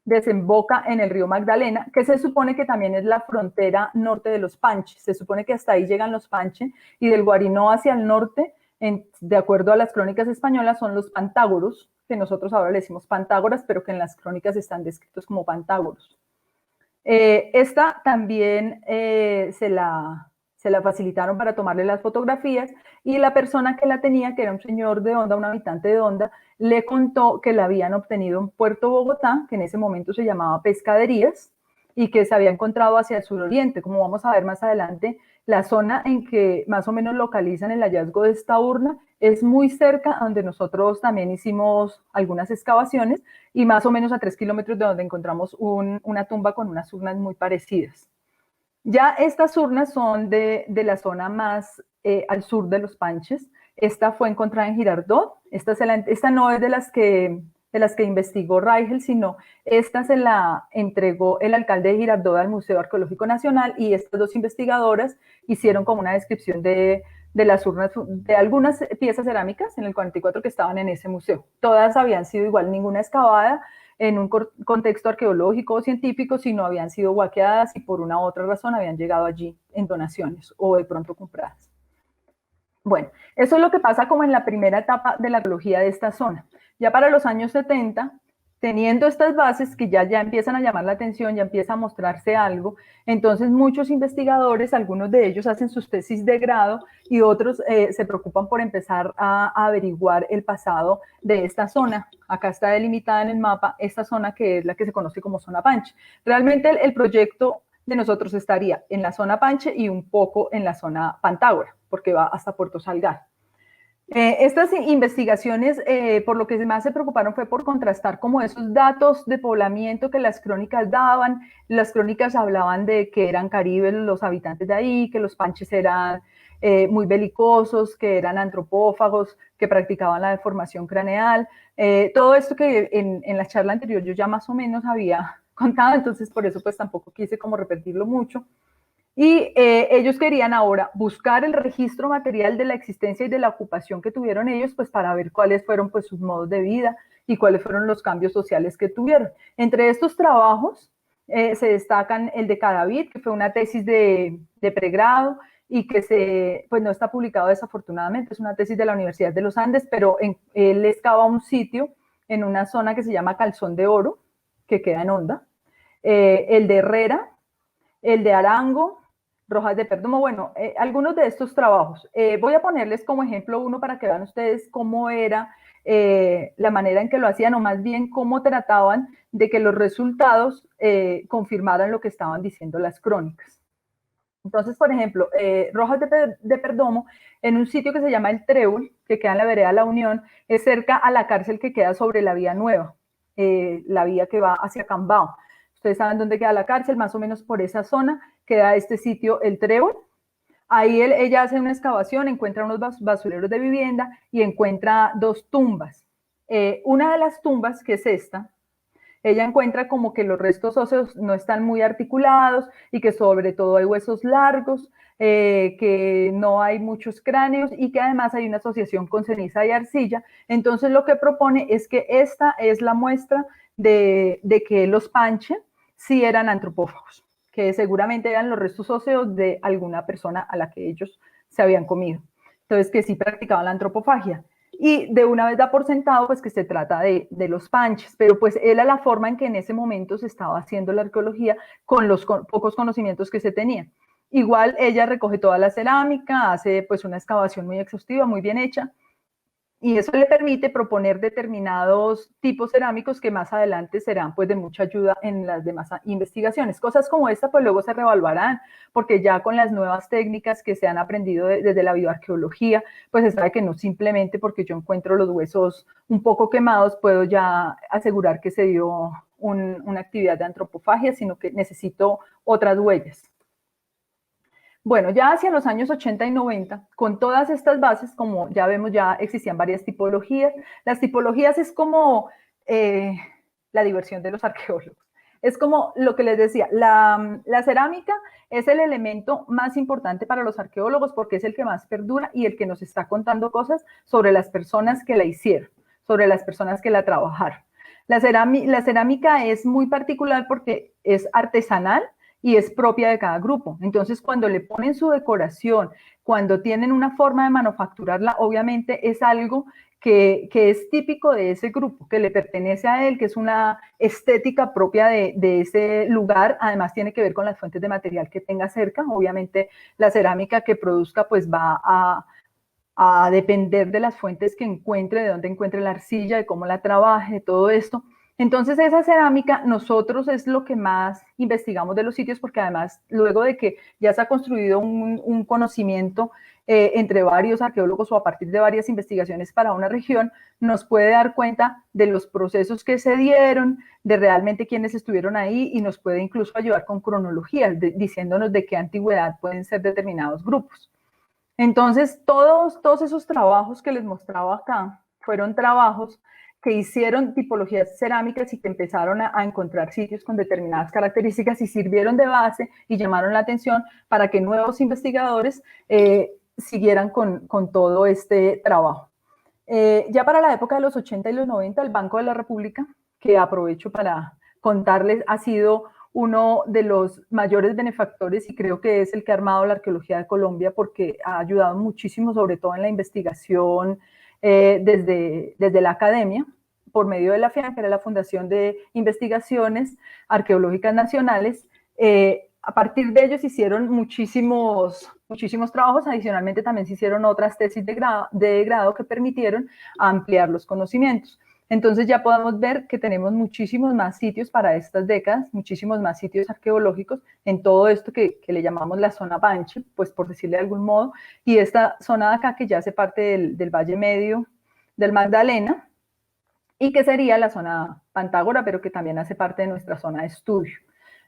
desemboca en el río Magdalena, que se supone que también es la frontera norte de los Panches. Se supone que hasta ahí llegan los Panches, y del Guarinó hacia el norte, de acuerdo a las crónicas españolas, son los Pantágoros, que nosotros ahora le decimos Pantágoras, pero que en las crónicas están descritos como Pantágoros. Esta también se la facilitaron para tomarle las fotografías, y la persona que la tenía, que era un señor de Honda, un habitante de Honda, le contó que la habían obtenido en Puerto Bogotá, que en ese momento se llamaba Pescaderías, y que se había encontrado hacia el suroriente. Como vamos a ver más adelante, la zona en que más o menos localizan el hallazgo de esta urna es muy cerca a donde nosotros también hicimos algunas excavaciones, y más o menos a 3 kilómetros de donde encontramos una tumba con unas urnas muy parecidas. Ya estas urnas son de la zona más al sur de los Panches. Esta fue encontrada en Girardot. Esta no es de las que investigó Rigel, sino esta se la entregó el alcalde de Girardot al Museo Arqueológico Nacional, y estas dos investigadoras hicieron como una descripción de las urnas, de algunas piezas cerámicas en el 44 que estaban en ese museo. Todas habían sido igual, ninguna excavada en un contexto arqueológico o científico, sino habían sido huaqueadas y por una u otra razón habían llegado allí en donaciones o de pronto compradas. Bueno, eso es lo que pasa como en la primera etapa de la arqueología de esta zona. Ya para los años 70, teniendo estas bases que ya empiezan a llamar la atención, ya empieza a mostrarse algo, entonces muchos investigadores, algunos de ellos hacen sus tesis de grado, y otros se preocupan por empezar a averiguar el pasado de esta zona. Acá está delimitada en el mapa esta zona, que es la que se conoce como zona Panche. Realmente el proyecto de nosotros estaría en la zona Panche y un poco en la zona Pantágora, porque va hasta Puerto Salgar. Estas investigaciones, por lo que más se preocuparon fue por contrastar como esos datos de poblamiento que las crónicas daban. Las crónicas hablaban de que eran caribes los habitantes de ahí, que los panches eran muy belicosos, que eran antropófagos, que practicaban la deformación craneal. Todo esto que en la charla anterior yo ya más o menos había contado, entonces por eso pues tampoco quise como repetirlo mucho. Y ellos querían ahora buscar el registro material de la existencia y de la ocupación que tuvieron ellos, pues para ver cuáles fueron pues sus modos de vida y cuáles fueron los cambios sociales que tuvieron. Entre estos trabajos se destacan el de Cadavid, que fue una tesis de pregrado y que pues no está publicado desafortunadamente, es una tesis de la Universidad de los Andes, pero él excava un sitio en una zona que se llama Calzón de Oro, que queda en Honda, el de Herrera, el de Arango, Rojas de Perdomo, bueno, algunos de estos trabajos. Voy a ponerles como ejemplo uno para que vean ustedes cómo era la manera en que lo hacían, o más bien cómo trataban de que los resultados confirmaran lo que estaban diciendo las crónicas. Entonces, por ejemplo, Rojas de Perdomo, en un sitio que se llama El Trébol, que queda en la vereda La Unión, es cerca a la cárcel que queda sobre la Vía Nueva, la vía que va hacia Cambao. Ustedes saben dónde queda la cárcel, más o menos por esa zona queda este sitio, El Trébol. Ahí ella hace una excavación, encuentra unos basureros de vivienda y encuentra 2 tumbas. Una de las tumbas, que es esta, ella encuentra como que los restos óseos no están muy articulados y que sobre todo hay huesos largos, que no hay muchos cráneos y que además hay una asociación con ceniza y arcilla. Entonces lo que propone es que esta es la muestra de que los Panche sí eran antropófagos, que seguramente eran los restos óseos de alguna persona a la que ellos se habían comido. Entonces que sí practicaban la antropofagia. Y de una vez da por sentado pues que se trata de los Panches, pero pues era la forma en que en ese momento se estaba haciendo la arqueología con los pocos conocimientos que se tenían. Igual ella recoge toda la cerámica, hace pues una excavación muy exhaustiva, muy bien hecha, y eso le permite proponer determinados tipos cerámicos que más adelante serán pues de mucha ayuda en las demás investigaciones. Cosas como esta pues luego se reevaluarán, porque ya con las nuevas técnicas que se han aprendido desde la bioarqueología, pues se sabe que no simplemente porque yo encuentro los huesos un poco quemados puedo ya asegurar que se dio una actividad de antropofagia, sino que necesito otras huellas. Bueno, ya hacia los años 80 y 90, con todas estas bases, como ya vemos, ya existían varias tipologías. Las tipologías es como la diversión de los arqueólogos. Es como lo que les decía, la cerámica es el elemento más importante para los arqueólogos porque es el que más perdura y el que nos está contando cosas sobre las personas que la hicieron, sobre las personas que la trabajaron. La cerámica es muy particular porque es artesanal y es propia de cada grupo. Entonces, cuando le ponen su decoración, cuando tienen una forma de manufacturarla, obviamente es algo que es típico de ese grupo, que le pertenece a él, que es una estética propia de ese lugar. Además, tiene que ver con las fuentes de material que tenga cerca. Obviamente, la cerámica que produzca, pues va a depender de las fuentes que encuentre, de dónde encuentre la arcilla, de cómo la trabaje, todo esto. Entonces esa cerámica nosotros es lo que más investigamos de los sitios porque además luego de que ya se ha construido un conocimiento entre varios arqueólogos o a partir de varias investigaciones para una región, nos puede dar cuenta de los procesos que se dieron, de realmente quiénes estuvieron ahí y nos puede incluso ayudar con cronologías, diciéndonos de qué antigüedad pueden ser determinados grupos. Entonces todos esos trabajos que les mostraba acá fueron trabajos que hicieron tipologías cerámicas y que empezaron a encontrar sitios con determinadas características y sirvieron de base y llamaron la atención para que nuevos investigadores siguieran con todo este trabajo. Ya para la época de los 80 y los 90, el Banco de la República, que aprovecho para contarles, ha sido uno de los mayores benefactores y creo que es el que ha armado la arqueología de Colombia porque ha ayudado muchísimo, sobre todo en la investigación desde la academia, por medio de la FIAN, que era la Fundación de Investigaciones Arqueológicas Nacionales. A partir de ellos hicieron muchísimos trabajos, adicionalmente también se hicieron otras tesis de grado que permitieron ampliar los conocimientos. Entonces ya podemos ver que tenemos muchísimos más sitios para estas décadas, muchísimos más sitios arqueológicos en todo esto que le llamamos la zona Panche, pues por decirle de algún modo, y esta zona de acá que ya hace parte del Valle Medio del Magdalena y que sería la zona Pantágora, pero que también hace parte de nuestra zona de estudio.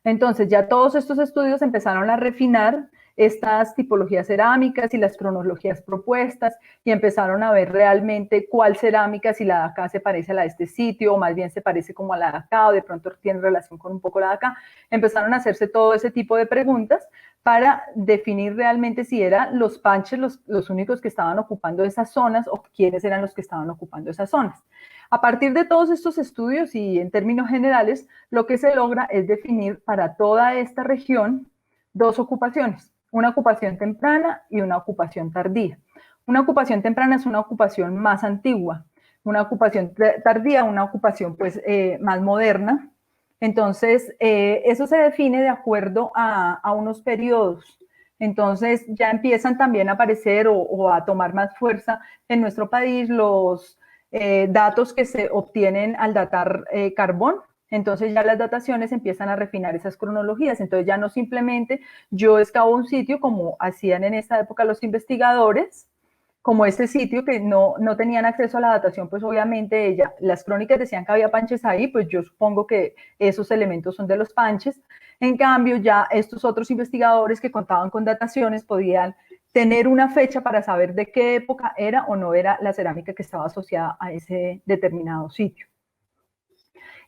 Entonces ya todos estos estudios empezaron a refinar estas tipologías cerámicas y las cronologías propuestas y empezaron a ver realmente cuál cerámica, si la de acá se parece a la de este sitio o más bien se parece como a la de acá o de pronto tiene relación con un poco la de acá. Empezaron a hacerse todo ese tipo de preguntas para definir realmente si eran los Panches los únicos que estaban ocupando esas zonas o quiénes eran los que estaban ocupando esas zonas. A partir de todos estos estudios y en términos generales, lo que se logra es definir para toda esta región dos ocupaciones, una ocupación temprana y una ocupación tardía. Una ocupación temprana es una ocupación más antigua, una ocupación tardía, una ocupación pues más moderna. Entonces, eso se define de acuerdo a unos periodos. Entonces, ya empiezan también a aparecer o a tomar más fuerza en nuestro país los datos que se obtienen al datar carbón. Entonces ya las dataciones empiezan a refinar esas cronologías. Entonces ya no simplemente yo excavo un sitio como hacían en esta época los investigadores, como este sitio que no tenían acceso a la datación, pues obviamente las crónicas decían que había panches ahí, pues yo supongo que esos elementos son de los panches. En cambio, ya estos otros investigadores que contaban con dataciones podían tener una fecha para saber de qué época era o no era la cerámica que estaba asociada a ese determinado sitio.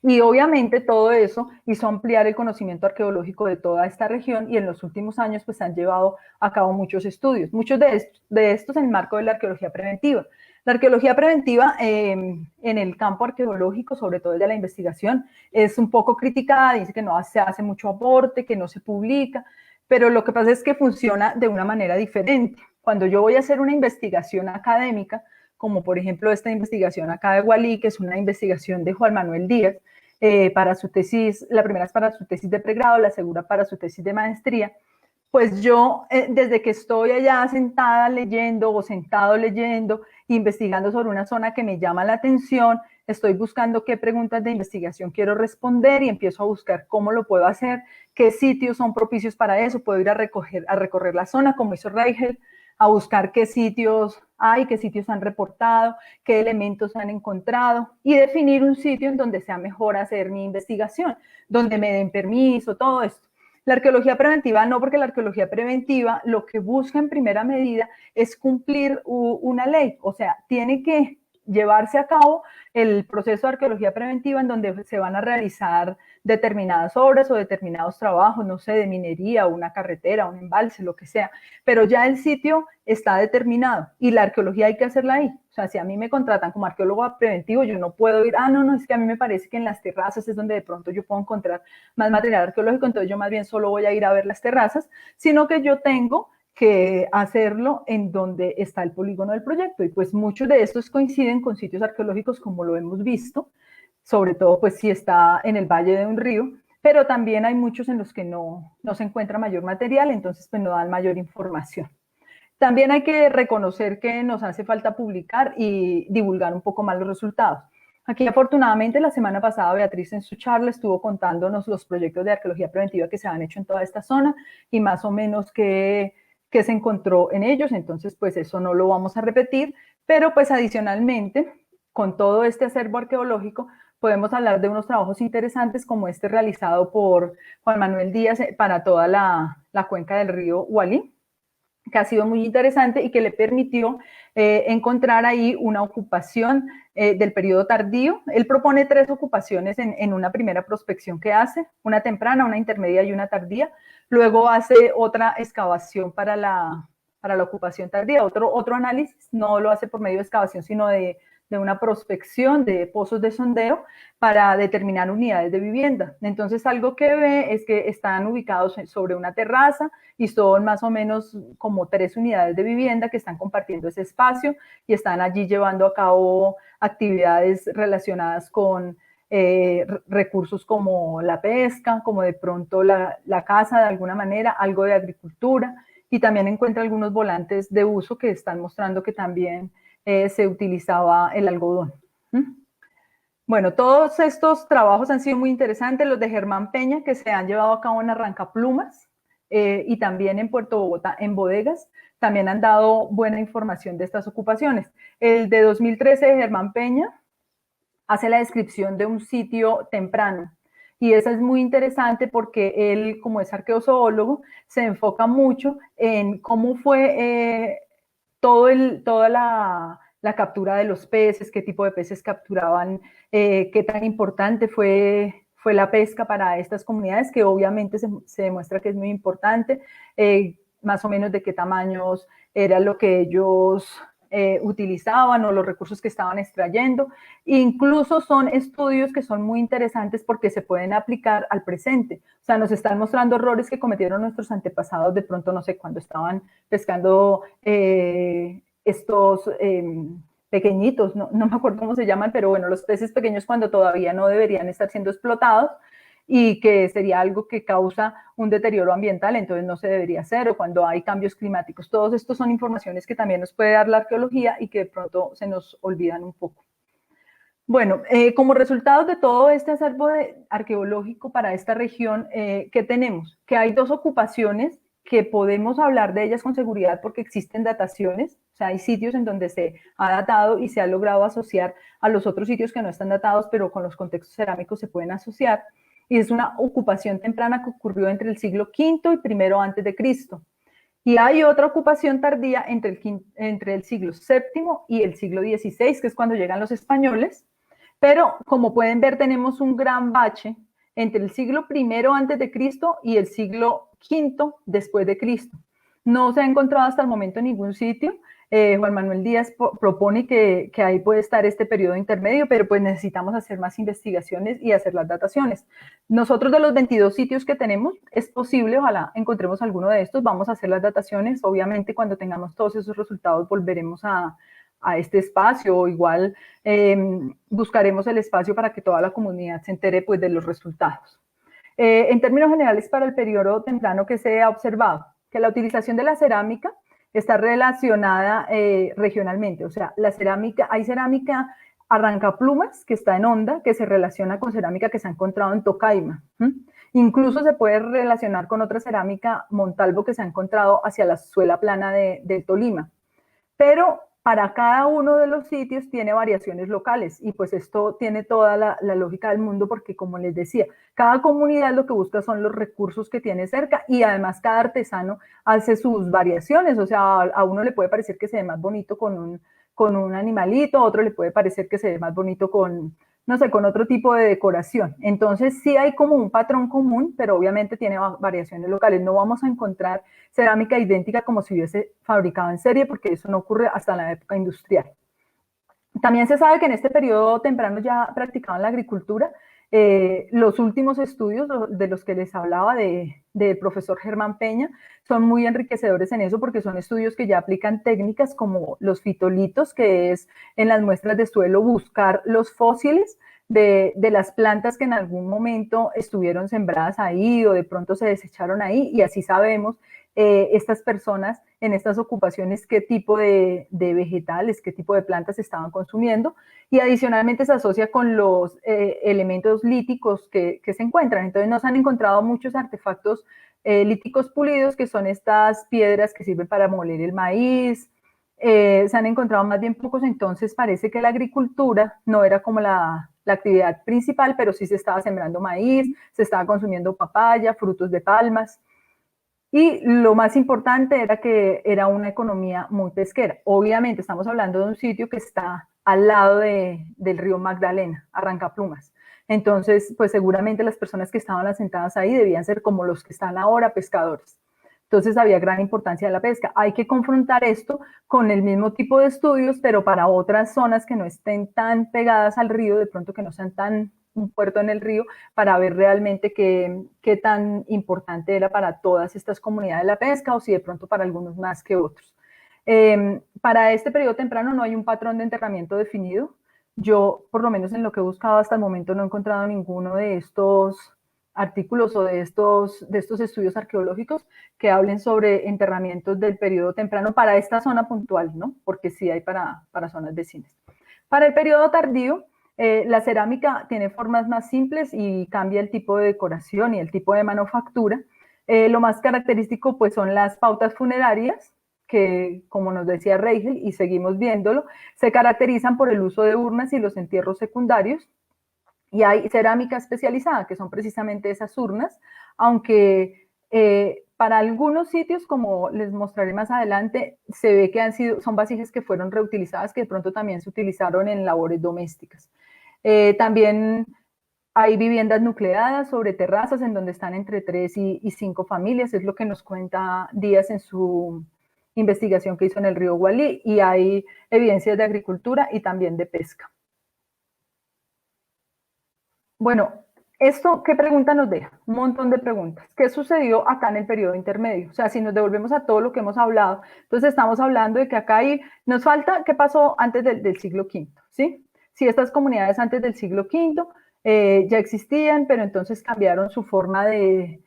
Y obviamente todo eso hizo ampliar el conocimiento arqueológico de toda esta región y en los últimos años pues han llevado a cabo muchos estudios, muchos de estos en el marco de la arqueología preventiva. La arqueología preventiva en el campo arqueológico, sobre todo el de la investigación, es un poco criticada, dice que no se hace mucho aporte, que no se publica, pero lo que pasa es que funciona de una manera diferente. Cuando yo voy a hacer una investigación académica, como por ejemplo esta investigación acá de Walí, que es una investigación de Juan Manuel Díaz, para su tesis, la primera es para su tesis de pregrado, la segunda para su tesis de maestría, pues yo desde que estoy allá sentada leyendo o sentado leyendo, investigando sobre una zona que me llama la atención, estoy buscando qué preguntas de investigación quiero responder y empiezo a buscar cómo lo puedo hacer, qué sitios son propicios para eso, puedo ir a recorrer la zona como hizo Reichel, a buscar qué sitios hay, qué sitios han reportado, qué elementos han encontrado y definir un sitio en donde sea mejor hacer mi investigación, donde me den permiso, todo esto. La arqueología preventiva no, porque la arqueología preventiva lo que busca en primera medida es cumplir una ley, o sea, tiene que llevarse a cabo el proceso de arqueología preventiva en donde se van a realizar determinadas obras o determinados trabajos, no sé, de minería, una carretera, un embalse, lo que sea, pero ya el sitio está determinado y la arqueología hay que hacerla ahí. O sea, si a mí me contratan como arqueólogo preventivo, yo no puedo ir, no, es que a mí me parece que en las terrazas es donde de pronto yo puedo encontrar más material arqueológico, entonces yo más bien solo voy a ir a ver las terrazas, sino que yo tengo que hacerlo en donde está el polígono del proyecto. Y pues muchos de estos coinciden con sitios arqueológicos como lo hemos visto, sobre todo pues si está en el valle de un río, pero también hay muchos en los que no se encuentra mayor material, entonces pues no dan mayor información. También hay que reconocer que nos hace falta publicar y divulgar un poco más los resultados. Aquí afortunadamente la semana pasada Beatriz en su charla estuvo contándonos los proyectos de arqueología preventiva que se han hecho en toda esta zona y más o menos qué se encontró en ellos, entonces pues eso no lo vamos a repetir, pero pues adicionalmente con todo este acervo arqueológico podemos hablar de unos trabajos interesantes como este realizado por Juan Manuel Díaz para toda la cuenca del río Walí, que ha sido muy interesante y que le permitió encontrar ahí una ocupación del periodo tardío. Él propone 3 ocupaciones en una primera prospección que hace, una temprana, una intermedia y una tardía. Luego hace otra excavación para la ocupación tardía, otro análisis, no lo hace por medio de excavación, sino de una prospección de pozos de sondeo para determinar unidades de vivienda. Entonces, algo que ve es que están ubicados sobre una terraza y son más o menos como 3 unidades de vivienda que están compartiendo ese espacio y están allí llevando a cabo actividades relacionadas con recursos como la pesca, como de pronto la caza de alguna manera, algo de agricultura, y también encuentra algunos volantes de uso que están mostrando que también se utilizaba el algodón. Bueno, todos estos trabajos han sido muy interesantes, los de Germán Peña, que se han llevado a cabo en Arrancaplumas y también en Puerto Bogotá, en bodegas, también han dado buena información de estas ocupaciones. El de 2013 de Germán Peña hace la descripción de un sitio temprano, y eso es muy interesante porque él, como es arqueozoólogo, se enfoca mucho en cómo fue toda la captura de los peces, qué tipo de peces capturaban, qué tan importante fue la pesca para estas comunidades, que obviamente se demuestra que es muy importante, más o menos de qué tamaños era lo que ellos utilizaban o los recursos que estaban extrayendo. Incluso son estudios que son muy interesantes porque se pueden aplicar al presente. O sea, nos están mostrando errores que cometieron nuestros antepasados de pronto, no sé, cuando estaban pescando estos pequeñitos, no me acuerdo cómo se llaman, pero bueno, los peces pequeños cuando todavía no deberían estar siendo explotados, y que sería algo que causa un deterioro ambiental, entonces no se debería hacer, o cuando hay cambios climáticos. Todos estos son informaciones que también nos puede dar la arqueología y que de pronto se nos olvidan un poco. Bueno, como resultado de todo este acervo arqueológico para esta región, ¿qué tenemos? Que hay dos ocupaciones que podemos hablar de ellas con seguridad porque existen dataciones, o sea, hay sitios en donde se ha datado y se ha logrado asociar a los otros sitios que no están datados, pero con los contextos cerámicos se pueden asociar, y es una ocupación temprana que ocurrió entre el siglo V y I antes de Cristo. Y hay otra ocupación tardía entre el siglo VII y el siglo XVI, que es cuando llegan los españoles, pero como pueden ver tenemos un gran bache entre el siglo I antes de Cristo y el siglo V después de Cristo. No se ha encontrado hasta el momento en ningún sitio. Juan Manuel Díaz propone que ahí puede estar este periodo intermedio, pero pues necesitamos hacer más investigaciones y hacer las dataciones. Nosotros de los 22 sitios que tenemos, es posible, ojalá encontremos alguno de estos, vamos a hacer las dataciones. Obviamente cuando tengamos todos esos resultados volveremos a este espacio, o igual buscaremos el espacio para que toda la comunidad se entere pues de los resultados. En términos generales, para el periodo temprano, que se ha observado que la utilización de la cerámica está relacionada regionalmente, o sea, hay cerámica arrancaplumas que está en Honda, que se relaciona con cerámica que se ha encontrado en Tocaima. Incluso se puede relacionar con otra cerámica Montalvo que se ha encontrado hacia la suela plana del Tolima. Pero para cada uno de los sitios tiene variaciones locales, y pues esto tiene toda la lógica del mundo porque, como les decía, cada comunidad lo que busca son los recursos que tiene cerca, y además cada artesano hace sus variaciones. O sea, a uno le puede parecer que se ve más bonito con un animalito, a otro le puede parecer que se ve más bonito con, no sé, con otro tipo de decoración. Entonces sí hay como un patrón común, pero obviamente tiene variaciones locales. No vamos a encontrar cerámica idéntica como si hubiese fabricado en serie, porque eso no ocurre hasta la época industrial. También se sabe que en este periodo temprano ya practicaban la agricultura. Los últimos estudios de los que les hablaba del profesor Germán Peña son muy enriquecedores en eso, porque son estudios que ya aplican técnicas como los fitolitos, que es en las muestras de suelo buscar los fósiles de las plantas que en algún momento estuvieron sembradas ahí o de pronto se desecharon ahí, y así sabemos estas personas en estas ocupaciones qué tipo de vegetales, qué tipo de plantas estaban consumiendo, y adicionalmente se asocia con los elementos líticos que se encuentran. Entonces nos han encontrado muchos artefactos líticos pulidos, que son estas piedras que sirven para moler el maíz. Se han encontrado más bien pocos, entonces parece que la agricultura no era como la actividad principal, pero sí se estaba sembrando maíz, se estaba consumiendo papaya, frutos de palmas. Y lo más importante era que era una economía muy pesquera. Obviamente estamos hablando de un sitio que está al lado del río Magdalena, Arrancaplumas. Entonces, pues seguramente las personas que estaban asentadas ahí debían ser como los que están ahora, pescadores. Entonces había gran importancia de la pesca. Hay que confrontar esto con el mismo tipo de estudios, pero para otras zonas que no estén tan pegadas al río, de pronto que no sean tan un puerto en el río, para ver realmente qué tan importante era para todas estas comunidades la pesca, o si de pronto para algunos más que otros. Para este periodo temprano no hay un patrón de enterramiento definido. Yo, por lo menos en lo que he buscado hasta el momento, no he encontrado ninguno de estos artículos o de estos estudios arqueológicos que hablen sobre enterramientos del periodo temprano para esta zona puntual, ¿no? Porque sí hay para zonas vecinas. Para el periodo tardío, la cerámica tiene formas más simples y cambia el tipo de decoración y el tipo de manufactura. Lo más característico pues son las pautas funerarias, que, como nos decía Reigel, y seguimos viéndolo, se caracterizan por el uso de urnas y los entierros secundarios. Y hay cerámica especializada, que son precisamente esas urnas, aunque para algunos sitios, como les mostraré más adelante, se ve que son vasijas que fueron reutilizadas, que de pronto también se utilizaron en labores domésticas. También hay viviendas nucleadas sobre terrazas en donde están entre 3 y 5 familias, es lo que nos cuenta Díaz en su investigación que hizo en el río Gualí, y hay evidencias de agricultura y también de pesca. Bueno, ¿esto qué pregunta nos deja? Un montón de preguntas. ¿Qué sucedió acá en el periodo intermedio? O sea, si nos devolvemos a todo lo que hemos hablado, entonces estamos hablando de que acá nos falta qué pasó antes del siglo V, ¿sí? Si estas comunidades antes del siglo V ya existían, pero entonces cambiaron su forma de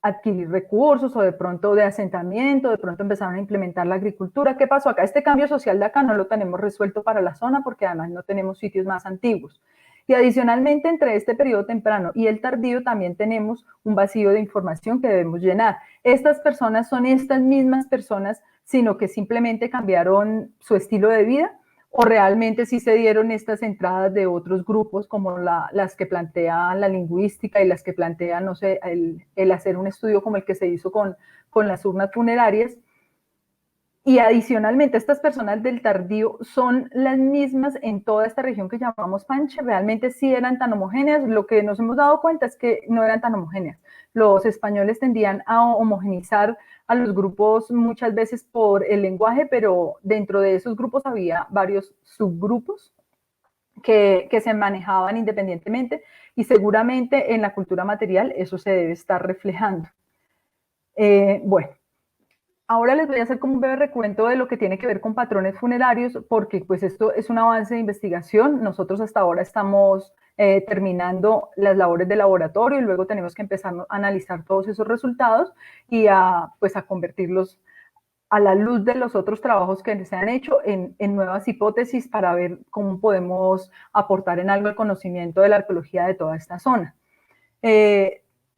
adquirir recursos o de pronto de asentamiento, de pronto empezaron a implementar la agricultura. ¿Qué pasó acá? Este cambio social de acá no lo tenemos resuelto para la zona porque además no tenemos sitios más antiguos. Y adicionalmente, entre este periodo temprano y el tardío también tenemos un vacío de información que debemos llenar. Estas personas son estas mismas personas, sino que simplemente cambiaron su estilo de vida, o realmente sí se dieron estas entradas de otros grupos, como las que plantean la lingüística y las que plantean, no sé, el hacer un estudio como el que se hizo con las urnas funerarias. Y adicionalmente, estas personas del tardío son las mismas en toda esta región que llamamos Panche. Realmente sí eran tan homogéneas. Lo que nos hemos dado cuenta es que no eran tan homogéneas. Los españoles tendían a homogenizar a los grupos muchas veces por el lenguaje, pero dentro de esos grupos había varios subgrupos que se manejaban independientemente, y seguramente en la cultura material eso se debe estar reflejando. Bueno. Ahora les voy a hacer como un breve recuento de lo que tiene que ver con patrones funerarios, porque pues esto es un avance de investigación. Nosotros hasta ahora estamos terminando las labores de laboratorio y luego tenemos que empezar a analizar todos esos resultados y pues a convertirlos a la luz de los otros trabajos que se han hecho en nuevas hipótesis para ver cómo podemos aportar en algo el conocimiento de la arqueología de toda esta zona.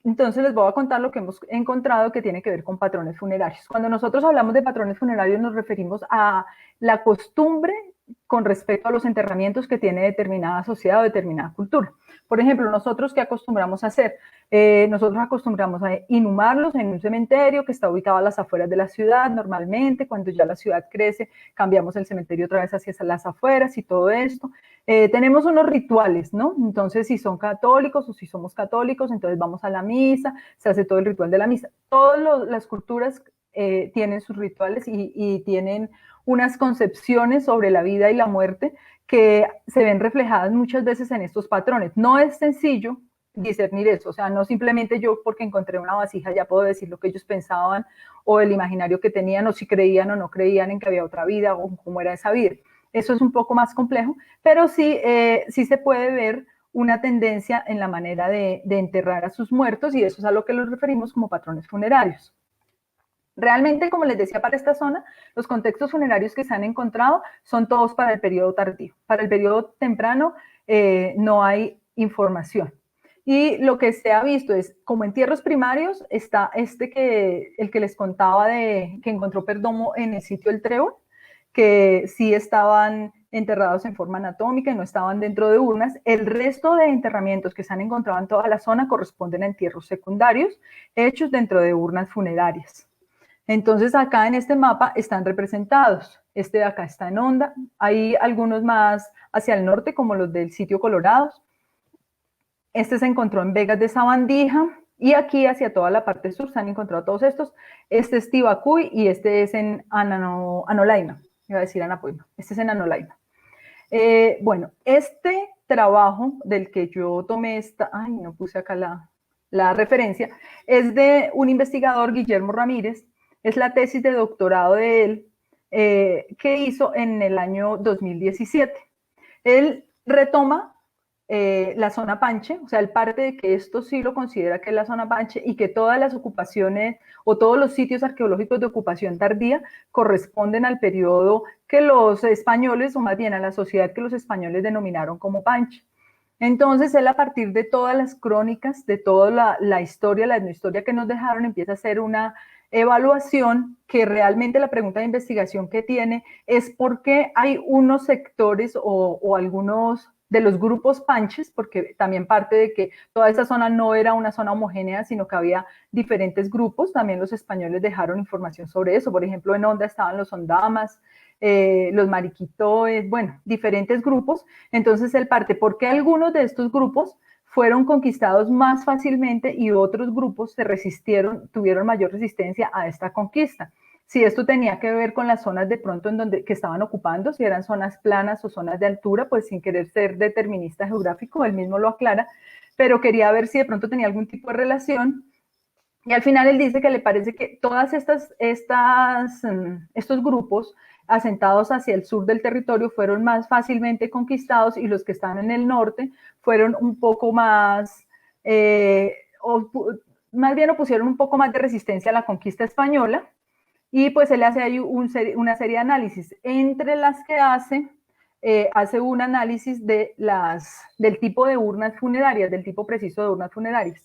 Entonces les voy a contar lo que hemos encontrado que tiene que ver con patrones funerarios. Cuando nosotros hablamos de patrones funerarios nos referimos a la costumbre con respecto a los enterramientos que tiene determinada sociedad o determinada cultura. Por ejemplo, nosotros, ¿qué acostumbramos a hacer? Nosotros acostumbramos a inhumarlos en un cementerio que está ubicado a las afueras de la ciudad. Normalmente, cuando ya la ciudad crece, cambiamos el cementerio otra vez hacia las afueras y todo esto. Tenemos unos rituales, ¿no? Entonces, si son católicos o si somos católicos, entonces vamos a la misa, se hace todo el ritual de la misa. Todas las culturas tienen sus rituales y tienen unas concepciones sobre la vida y la muerte que se ven reflejadas muchas veces en estos patrones. No es sencillo discernir eso, o sea, no simplemente yo porque encontré una vasija ya puedo decir lo que ellos pensaban o el imaginario que tenían o si creían o no creían en que había otra vida o cómo era esa vida. Eso es un poco más complejo, pero sí, sí se puede ver una tendencia en la manera de enterrar a sus muertos y eso es a lo que los referimos como patrones funerarios. Realmente, como les decía, para esta zona, los contextos funerarios que se han encontrado son todos para el periodo tardío. Para el periodo temprano no hay información. Y lo que se ha visto es, como entierros primarios, está el que les contaba que encontró Perdomo en el sitio El Trébol, que sí estaban enterrados en forma anatómica y no estaban dentro de urnas. El resto de enterramientos que se han encontrado en toda la zona corresponden a entierros secundarios hechos dentro de urnas funerarias. Entonces acá en este mapa están representados. Este de acá está en Honda. Hay algunos más hacia el norte, como los del sitio Colorados. Este se encontró en Vegas de Sabandija. Y aquí hacia toda la parte sur se han encontrado todos estos. Este es Tibacuy y este es en Anolaima. Iba a decir Anapoima. Este es en Anolaima. Bueno, este trabajo del que yo tomé no puse acá la referencia, es de un investigador, Guillermo Ramírez. Es la tesis de doctorado de él que hizo en el año 2017. Él retoma la zona Panche, o sea, él parte de que esto sí lo considera que es la zona Panche y que todas las ocupaciones o todos los sitios arqueológicos de ocupación tardía corresponden al periodo que los españoles, o más bien a la sociedad que los españoles denominaron como Panche. Entonces él, a partir de todas las crónicas, de toda la historia, la etnohistoria que nos dejaron, empieza a hacer una evaluación que realmente la pregunta de investigación que tiene es por qué hay unos sectores o algunos de los grupos panches, porque también parte de que toda esta zona no era una zona homogénea, sino que había diferentes grupos. También los españoles dejaron información sobre eso. Por ejemplo, en Honda estaban los ondamas, los mariquitoes, bueno, diferentes grupos. Entonces él parte, ¿por qué algunos de estos grupos fueron conquistados más fácilmente y otros grupos se resistieron, tuvieron mayor resistencia a esta conquista? si esto tenía que ver con las zonas de pronto en donde que estaban ocupando, si eran zonas planas o zonas de altura, pues sin querer ser determinista geográfico, él mismo lo aclara, pero quería ver si de pronto tenía algún tipo de relación. Y al final él dice que le parece que todas estos grupos asentados hacia el sur del territorio fueron más fácilmente conquistados y los que están en el norte fueron un poco más, más bien opusieron un poco más de resistencia a la conquista española. Y pues él hace ahí una serie de análisis, entre las que hace un análisis del tipo de urnas funerarias, del tipo preciso de urnas funerarias.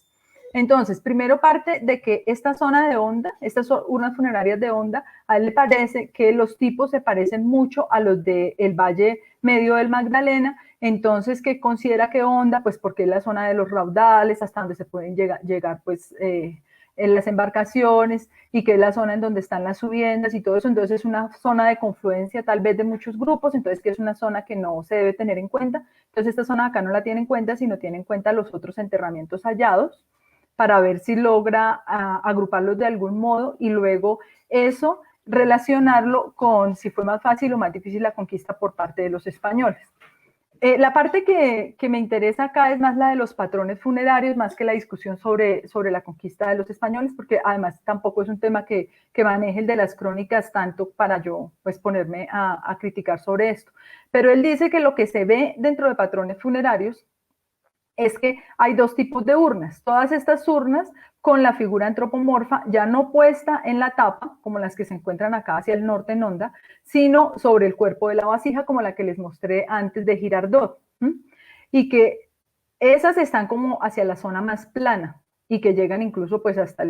Entonces, primero parte de que esta zona de Honda, estas urnas funerarias de Honda, a él le parece que los tipos se parecen mucho a los del Valle Medio del Magdalena, entonces que considera que Honda, pues porque es la zona de los raudales, hasta donde se pueden llegar pues en las embarcaciones, y que es la zona en donde están las subiendas y todo eso, entonces es una zona de confluencia tal vez de muchos grupos, entonces que es una zona que no se debe tener en cuenta, entonces esta zona acá no la tiene en cuenta, sino tiene en cuenta los otros enterramientos hallados, para ver si logra agruparlos de algún modo y luego eso relacionarlo con si fue más fácil o más difícil la conquista por parte de los españoles. La parte que me interesa acá es más la de los patrones funerarios, más que la discusión sobre la conquista de los españoles, porque además tampoco es un tema que maneje el de las crónicas tanto para yo pues ponerme a criticar sobre esto. Pero él dice que lo que se ve dentro de patrones funerarios es que hay dos tipos de urnas. Todas estas urnas con la figura antropomorfa ya no puesta en la tapa, como las que se encuentran acá hacia el norte en Honda, sino sobre el cuerpo de la vasija, como la que les mostré antes de Girardot. Y que esas están como hacia la zona más plana y que llegan incluso pues hasta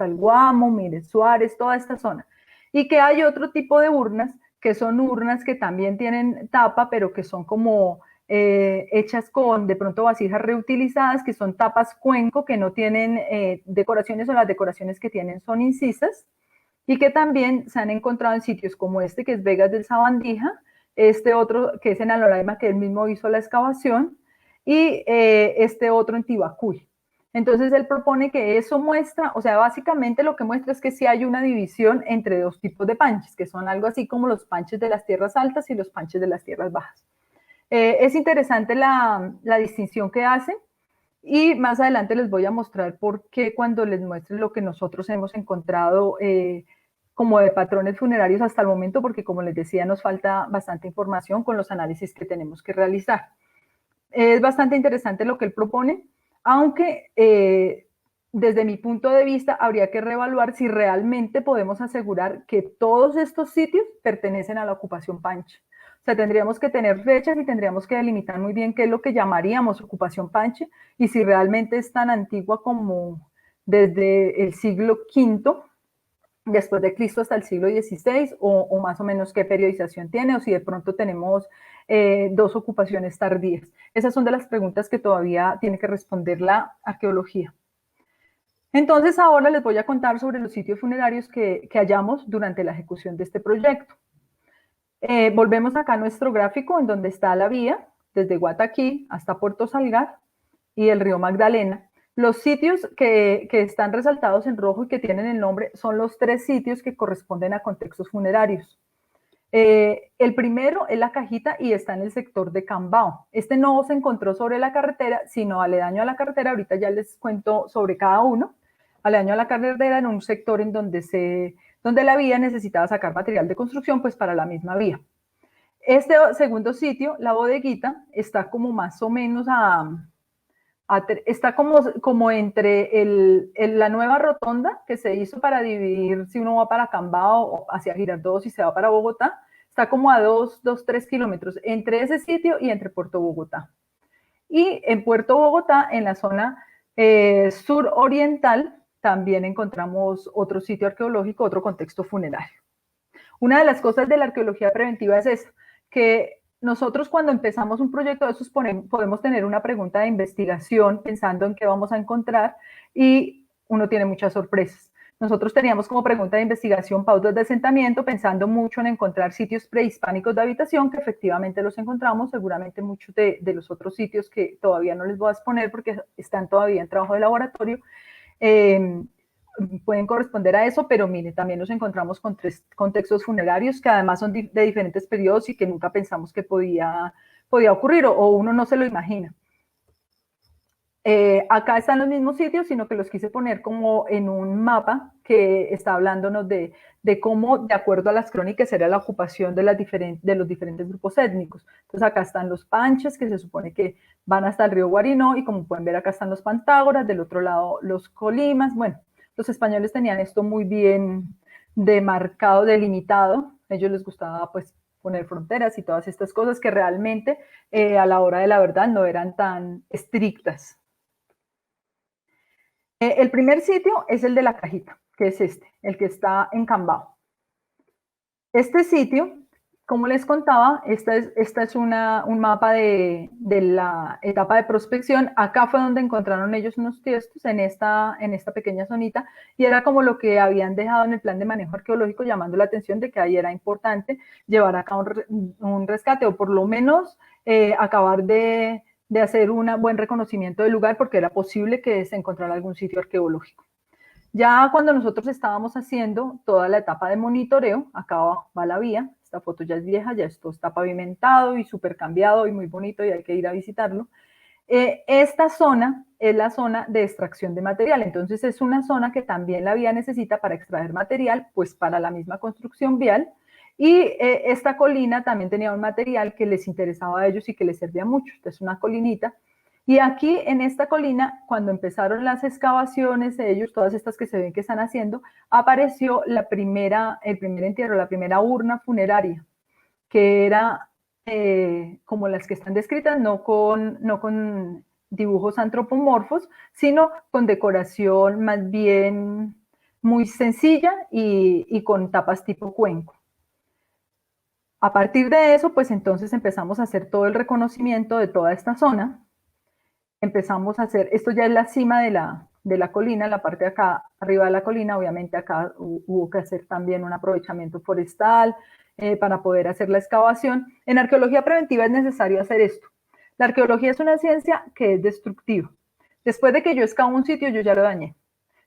el Guamo, miren, Suárez, toda esta zona. Y que hay otro tipo de urnas, que son urnas que también tienen tapa, pero que son como hechas con de pronto vasijas reutilizadas, que son tapas cuenco, que no tienen decoraciones, o las decoraciones que tienen son incisas, y que también se han encontrado en sitios como este, que es Vegas del Sabandija, este otro que es en Alolaima, que él mismo hizo la excavación, y este otro en Tibacuy. Entonces él propone que eso muestra, o sea, básicamente lo que muestra es que sí hay una división entre dos tipos de panches, que son algo así como los panches de las tierras altas y los panches de las tierras bajas. Es interesante la distinción que hace, y más adelante les voy a mostrar por qué cuando les muestre lo que nosotros hemos encontrado como de patrones funerarios hasta el momento, porque como les decía nos falta bastante información con los análisis que tenemos que realizar. Es bastante interesante lo que él propone, aunque desde mi punto de vista habría que reevaluar si realmente podemos asegurar que todos estos sitios pertenecen a la ocupación Panche. O sea, tendríamos que tener fechas y tendríamos que delimitar muy bien qué es lo que llamaríamos ocupación Panche y si realmente es tan antigua como desde el siglo V después de Cristo hasta el siglo XVI, o más o menos qué periodización tiene, o si de pronto tenemos dos ocupaciones tardías. Esas son de las preguntas que todavía tiene que responder la arqueología. Entonces ahora les voy a contar sobre los sitios funerarios que hallamos durante la ejecución de este proyecto. Volvemos acá a nuestro gráfico en donde está la vía, desde Guataquí hasta Puerto Salgar y el río Magdalena. Los sitios que están resaltados en rojo y que tienen el nombre son los 3 sitios que corresponden a contextos funerarios. El primero es la Cajita y está en el sector de Cambao. Este no se encontró sobre la carretera, sino aledaño a la carretera. Ahorita ya les cuento sobre cada uno. Aledaño a la carretera, en un sector en donde la vía necesitaba sacar material de construcción pues para la misma vía. Este segundo sitio, la Bodeguita, está como más o menos está como entre la nueva rotonda que se hizo para dividir si uno va para Cambao o hacia Girardot, si se va para Bogotá, está como a 3 kilómetros entre ese sitio y entre Puerto Bogotá. Y en Puerto Bogotá, en la zona suroriental, también encontramos otro sitio arqueológico, otro contexto funerario. Una de las cosas de la arqueología preventiva es eso, que nosotros cuando empezamos un proyecto de esos podemos tener una pregunta de investigación pensando en qué vamos a encontrar y uno tiene muchas sorpresas. Nosotros teníamos como pregunta de investigación pautas de asentamiento, pensando mucho en encontrar sitios prehispánicos de habitación, que efectivamente los encontramos, seguramente muchos de los otros sitios que todavía no les voy a exponer porque están todavía en trabajo de laboratorio, pueden corresponder a eso, pero mire, también nos encontramos con 3 contextos funerarios que además son de diferentes periodos y que nunca pensamos que podía ocurrir o uno no se lo imagina. Acá están los mismos sitios, sino que los quise poner como en un mapa que está hablándonos de cómo, de acuerdo a las crónicas, era la ocupación de los diferentes grupos étnicos. Entonces acá están los panches, que se supone que van hasta el río Guarinó, y como pueden ver acá están los pantágoras, del otro lado los colimas. Bueno, los españoles tenían esto muy bien demarcado, delimitado. A ellos les gustaba pues poner fronteras y todas estas cosas que realmente a la hora de la verdad no eran tan estrictas. El primer sitio es el de la Cajita, que es este, el que está en Cambao. Este sitio, como les contaba, esta es un mapa de la etapa de prospección. Acá fue donde encontraron ellos unos tiestos en esta pequeña zonita, y era como lo que habían dejado en el plan de manejo arqueológico, llamando la atención de que ahí era importante llevar acá un rescate, o por lo menos acabar de hacer un buen reconocimiento del lugar, porque era posible que se encontrara algún sitio arqueológico. Ya cuando nosotros estábamos haciendo toda la etapa de monitoreo, acá va la vía, esta foto ya es vieja, ya esto está pavimentado y súper cambiado y muy bonito, y hay que ir a visitarlo. Esta zona es la zona de extracción de material, entonces es una zona que también la vía necesita para extraer material, pues para la misma construcción vial. Y esta colina también tenía un material que les interesaba a ellos y que les servía mucho. Esta es una colinita. Y aquí en esta colina, cuando empezaron las excavaciones de ellos, todas estas que se ven que están haciendo, apareció el primer entierro, la primera urna funeraria, que era como las que están descritas, no con dibujos antropomorfos, sino con decoración más bien muy sencilla y con tapas tipo cuenco. A partir de eso, pues entonces empezamos a hacer todo el reconocimiento de toda esta zona. Empezamos a hacer, esto ya es la cima de la colina, la parte de acá arriba de la colina. Obviamente acá hubo que hacer también un aprovechamiento forestal para poder hacer la excavación. En arqueología preventiva es necesario hacer esto. La arqueología es una ciencia que es destructiva. Después de que yo excavo un sitio, yo ya lo dañé.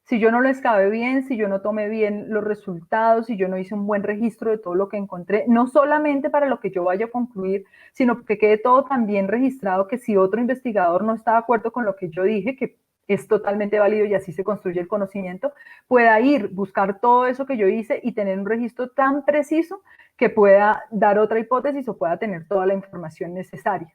Si yo no lo excavé bien, si yo no tomé bien los resultados, si yo no hice un buen registro de todo lo que encontré, no solamente para lo que yo vaya a concluir, sino que quede todo tan bien registrado que si otro investigador no está de acuerdo con lo que yo dije, que es totalmente válido y así se construye el conocimiento, pueda ir, buscar todo eso que yo hice y tener un registro tan preciso que pueda dar otra hipótesis o pueda tener toda la información necesaria.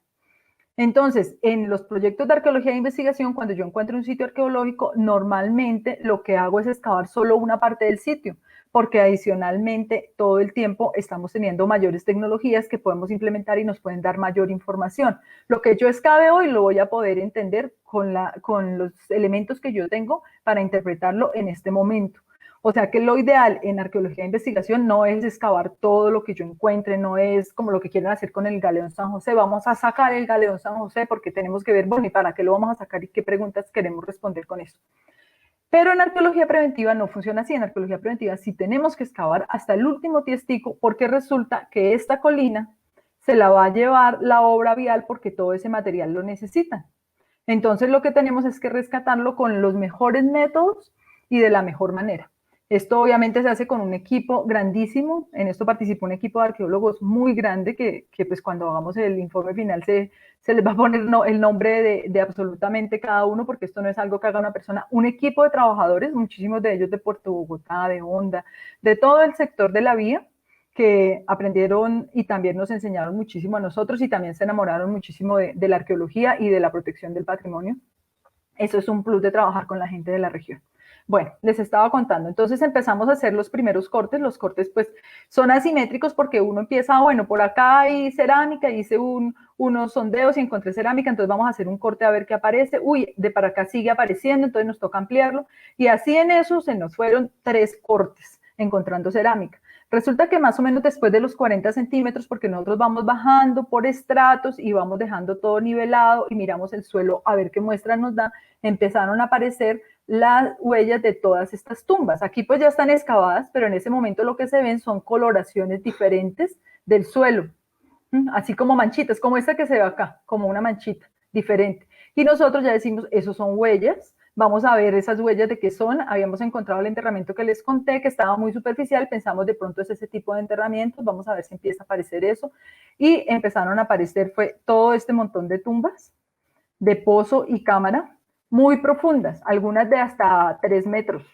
Entonces, en los proyectos de arqueología de investigación, cuando yo encuentro un sitio arqueológico, normalmente lo que hago es excavar solo una parte del sitio, porque adicionalmente todo el tiempo estamos teniendo mayores tecnologías que podemos implementar y nos pueden dar mayor información. Lo que yo excave hoy lo voy a poder entender con los elementos que yo tengo para interpretarlo en este momento. O sea que lo ideal en arqueología de investigación no es excavar todo lo que yo encuentre, no es como lo que quieren hacer con el Galeón San José. Vamos a sacar el Galeón San José porque tenemos que ver, bueno, ¿y para qué lo vamos a sacar y qué preguntas queremos responder con eso? Pero en arqueología preventiva no funciona así. En arqueología preventiva sí tenemos que excavar hasta el último tiestico, porque resulta que esta colina se la va a llevar la obra vial porque todo ese material lo necesitan. Entonces lo que tenemos es que rescatarlo con los mejores métodos y de la mejor manera. Esto obviamente se hace con un equipo grandísimo. En esto participa un equipo de arqueólogos muy grande que pues cuando hagamos el informe final se les va a poner el nombre de absolutamente cada uno, porque esto no es algo que haga una persona. Un equipo de trabajadores, muchísimos de ellos de Puerto Bogotá, de Honda, de todo el sector de la vía, que aprendieron y también nos enseñaron muchísimo a nosotros y también se enamoraron muchísimo de la arqueología y de la protección del patrimonio. Eso es un plus de trabajar con la gente de la región. Bueno, les estaba contando, entonces empezamos a hacer los primeros cortes. Los cortes pues son asimétricos porque uno empieza, bueno, por acá hay cerámica, hice unos sondeos y encontré cerámica, entonces vamos a hacer un corte a ver qué aparece. Uy, de para acá sigue apareciendo, entonces nos toca ampliarlo. Y así en eso se nos fueron 3 cortes encontrando cerámica. Resulta que más o menos después de los 40 centímetros, porque nosotros vamos bajando por estratos y vamos dejando todo nivelado y miramos el suelo a ver qué muestra nos da, empezaron a aparecer las huellas de todas estas tumbas. Aquí pues ya están excavadas, pero en ese momento lo que se ven son coloraciones diferentes del suelo, así como manchitas, como esta que se ve acá, como una manchita diferente. Y nosotros ya decimos, esos son huellas vamos a ver esas huellas de qué son. Habíamos encontrado el enterramiento que les conté, que estaba muy superficial, pensamos de pronto es ese tipo de enterramientos, vamos a ver si empieza a aparecer eso. Y empezaron a aparecer, fue todo este montón de tumbas, de pozo y cámara, muy profundas, algunas de hasta 3 metros.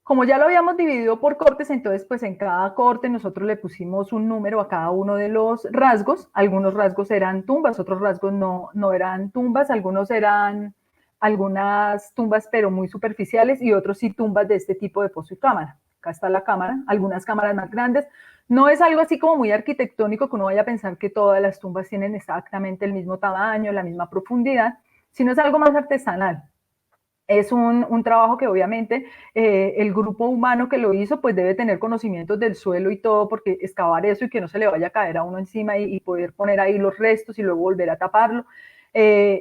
Como ya lo habíamos dividido por cortes, entonces pues en cada corte nosotros le pusimos un número a cada uno de los rasgos. Algunos rasgos eran tumbas, otros rasgos no eran tumbas, algunos eran algunas tumbas pero muy superficiales y otros sí tumbas de este tipo de pozo y cámara. Acá está la cámara, algunas cámaras más grandes. No es algo así como muy arquitectónico que uno vaya a pensar que todas las tumbas tienen exactamente el mismo tamaño, la misma profundidad, sino es algo más artesanal. Es un trabajo que obviamente el grupo humano que lo hizo pues debe tener conocimientos del suelo y todo, porque excavar eso y que no se le vaya a caer a uno encima y poder poner ahí los restos y luego volver a taparlo.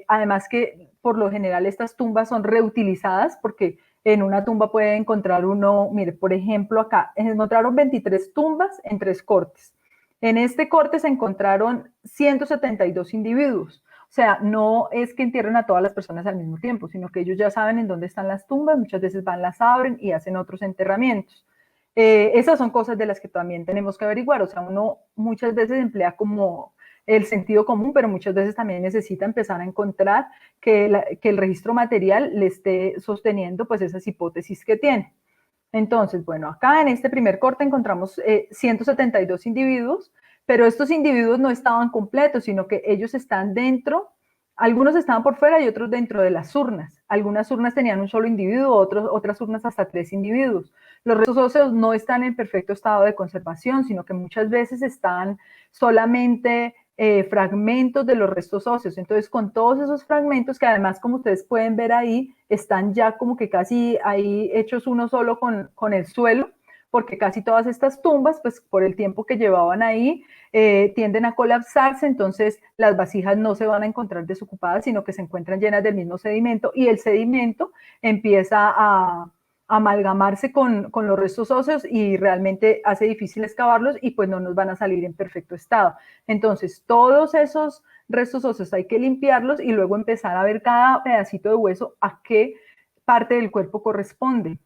Además que por lo general estas tumbas son reutilizadas porque en una tumba puede encontrar uno, mire, por ejemplo acá encontraron 23 tumbas en 3 cortes. En este corte se encontraron 172 individuos. O sea, no es que entierren a todas las personas al mismo tiempo, sino que ellos ya saben en dónde están las tumbas, muchas veces van, las abren y hacen otros enterramientos. Esas son cosas de las que también tenemos que averiguar. O sea, uno muchas veces emplea como el sentido común, pero muchas veces también necesita empezar a encontrar que el registro material le esté sosteniendo pues esas hipótesis que tiene. Entonces, bueno, acá en este primer corte encontramos 172 individuos, pero estos individuos no estaban completos, sino que ellos están dentro, algunos estaban por fuera y otros dentro de las urnas. Algunas urnas tenían un solo individuo, otras urnas hasta 3 individuos. Los restos óseos no están en perfecto estado de conservación, sino que muchas veces están solamente fragmentos de los restos óseos. Entonces, con todos esos fragmentos, que además, como ustedes pueden ver ahí, están ya como que casi ahí hechos uno solo con el suelo, porque casi todas estas tumbas, pues por el tiempo que llevaban ahí, tienden a colapsarse, entonces las vasijas no se van a encontrar desocupadas, sino que se encuentran llenas del mismo sedimento y el sedimento empieza a amalgamarse con los restos óseos y realmente hace difícil excavarlos y pues no nos van a salir en perfecto estado. Entonces, todos esos restos óseos hay que limpiarlos y luego empezar a ver cada pedacito de hueso a qué parte del cuerpo corresponde.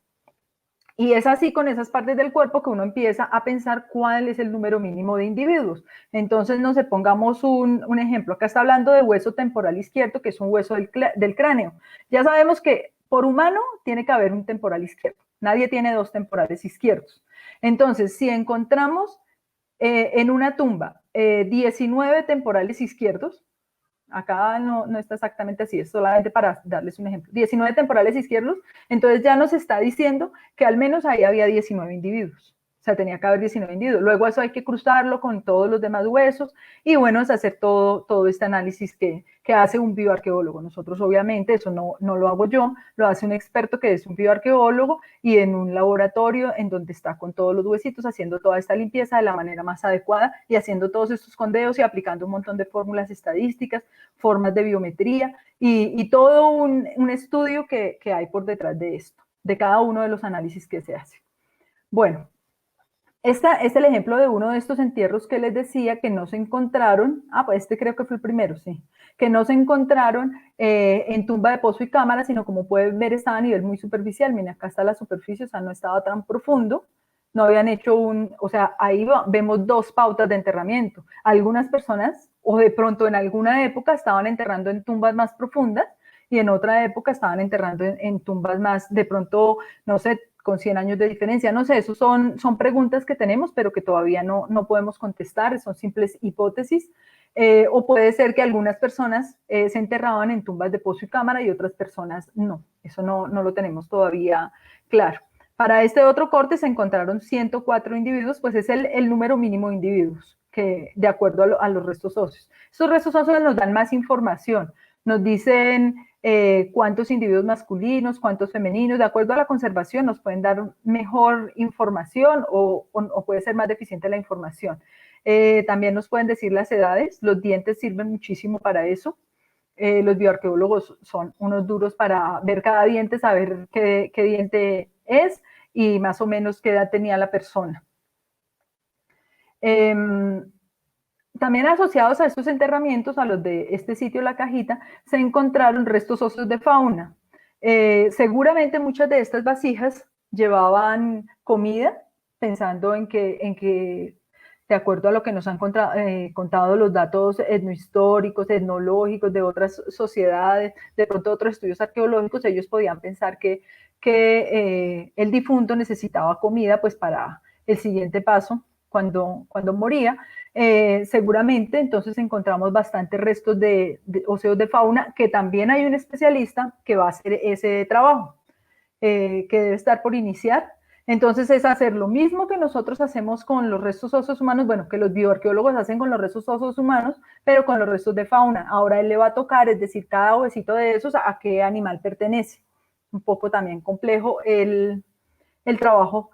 Y es así con esas partes del cuerpo que uno empieza a pensar cuál es el número mínimo de individuos. Entonces, no sé, pongamos un ejemplo. Acá está hablando de hueso temporal izquierdo, que es un hueso del cráneo. Ya sabemos que por humano tiene que haber un temporal izquierdo. Nadie tiene 2 temporales izquierdos. Entonces, si encontramos en una tumba 19 temporales izquierdos, acá no está exactamente así, es solamente para darles un ejemplo, 19 temporales izquierdos, entonces ya nos está diciendo que al menos ahí había 19 individuos. O sea, tenía que haber 19 individuos. Luego eso hay que cruzarlo con todos los demás huesos y bueno, es hacer todo este análisis que hace un bioarqueólogo. Nosotros obviamente eso no lo hago yo, lo hace un experto que es un bioarqueólogo y en un laboratorio en donde está con todos los huesitos haciendo toda esta limpieza de la manera más adecuada y haciendo todos estos condeos y aplicando un montón de fórmulas estadísticas, formas de biometría y todo un estudio que hay por detrás de esto, de cada uno de los análisis que se hace. Bueno, este es el ejemplo de uno de estos entierros que les decía que no se encontraron, pues este creo que fue el primero, sí, que no se encontraron en tumba de pozo y cámara, sino como pueden ver estaba a nivel muy superficial. Miren, acá está la superficie, o sea, no estaba tan profundo, no habían hecho o sea, ahí vemos 2 pautas de enterramiento. Algunas personas, o de pronto en alguna época, estaban enterrando en tumbas más profundas y en otra época estaban enterrando en tumbas más, de pronto, no sé, con 100 años de diferencia. No sé, eso son preguntas que tenemos, pero que todavía no podemos contestar, son simples hipótesis. O puede ser que algunas personas se enterraban en tumbas de pozo y cámara y otras personas no. Eso no lo tenemos todavía claro. Para este otro corte se encontraron 104 individuos, pues es el número mínimo de individuos, que de acuerdo a los restos óseos. Estos restos óseos nos dan más información, nos dicen cuántos individuos masculinos, cuántos femeninos, de acuerdo a la conservación nos pueden dar mejor información o puede ser más deficiente la información. También nos pueden decir las edades, los dientes sirven muchísimo para eso. Los bioarqueólogos son unos duros para ver cada diente, saber qué diente es y más o menos qué edad tenía la persona. También asociados a estos enterramientos, a los de este sitio La Cajita, se encontraron restos óseos de fauna. Seguramente muchas de estas vasijas llevaban comida, pensando en que de acuerdo a lo que nos han contado los datos etnohistóricos, etnológicos de otras sociedades, de pronto otros estudios arqueológicos, ellos podían pensar que el difunto necesitaba comida pues para el siguiente paso cuando moría. Seguramente entonces encontramos bastantes restos de óseos de fauna, que también hay un especialista que va a hacer ese trabajo, que debe estar por iniciar. Entonces es hacer lo mismo que nosotros hacemos con los restos óseos humanos, bueno, que los bioarqueólogos hacen con los restos óseos humanos, pero con los restos de fauna. Ahora él le va a tocar, es decir, cada huesito de esos a qué animal pertenece. Un poco también complejo el trabajo,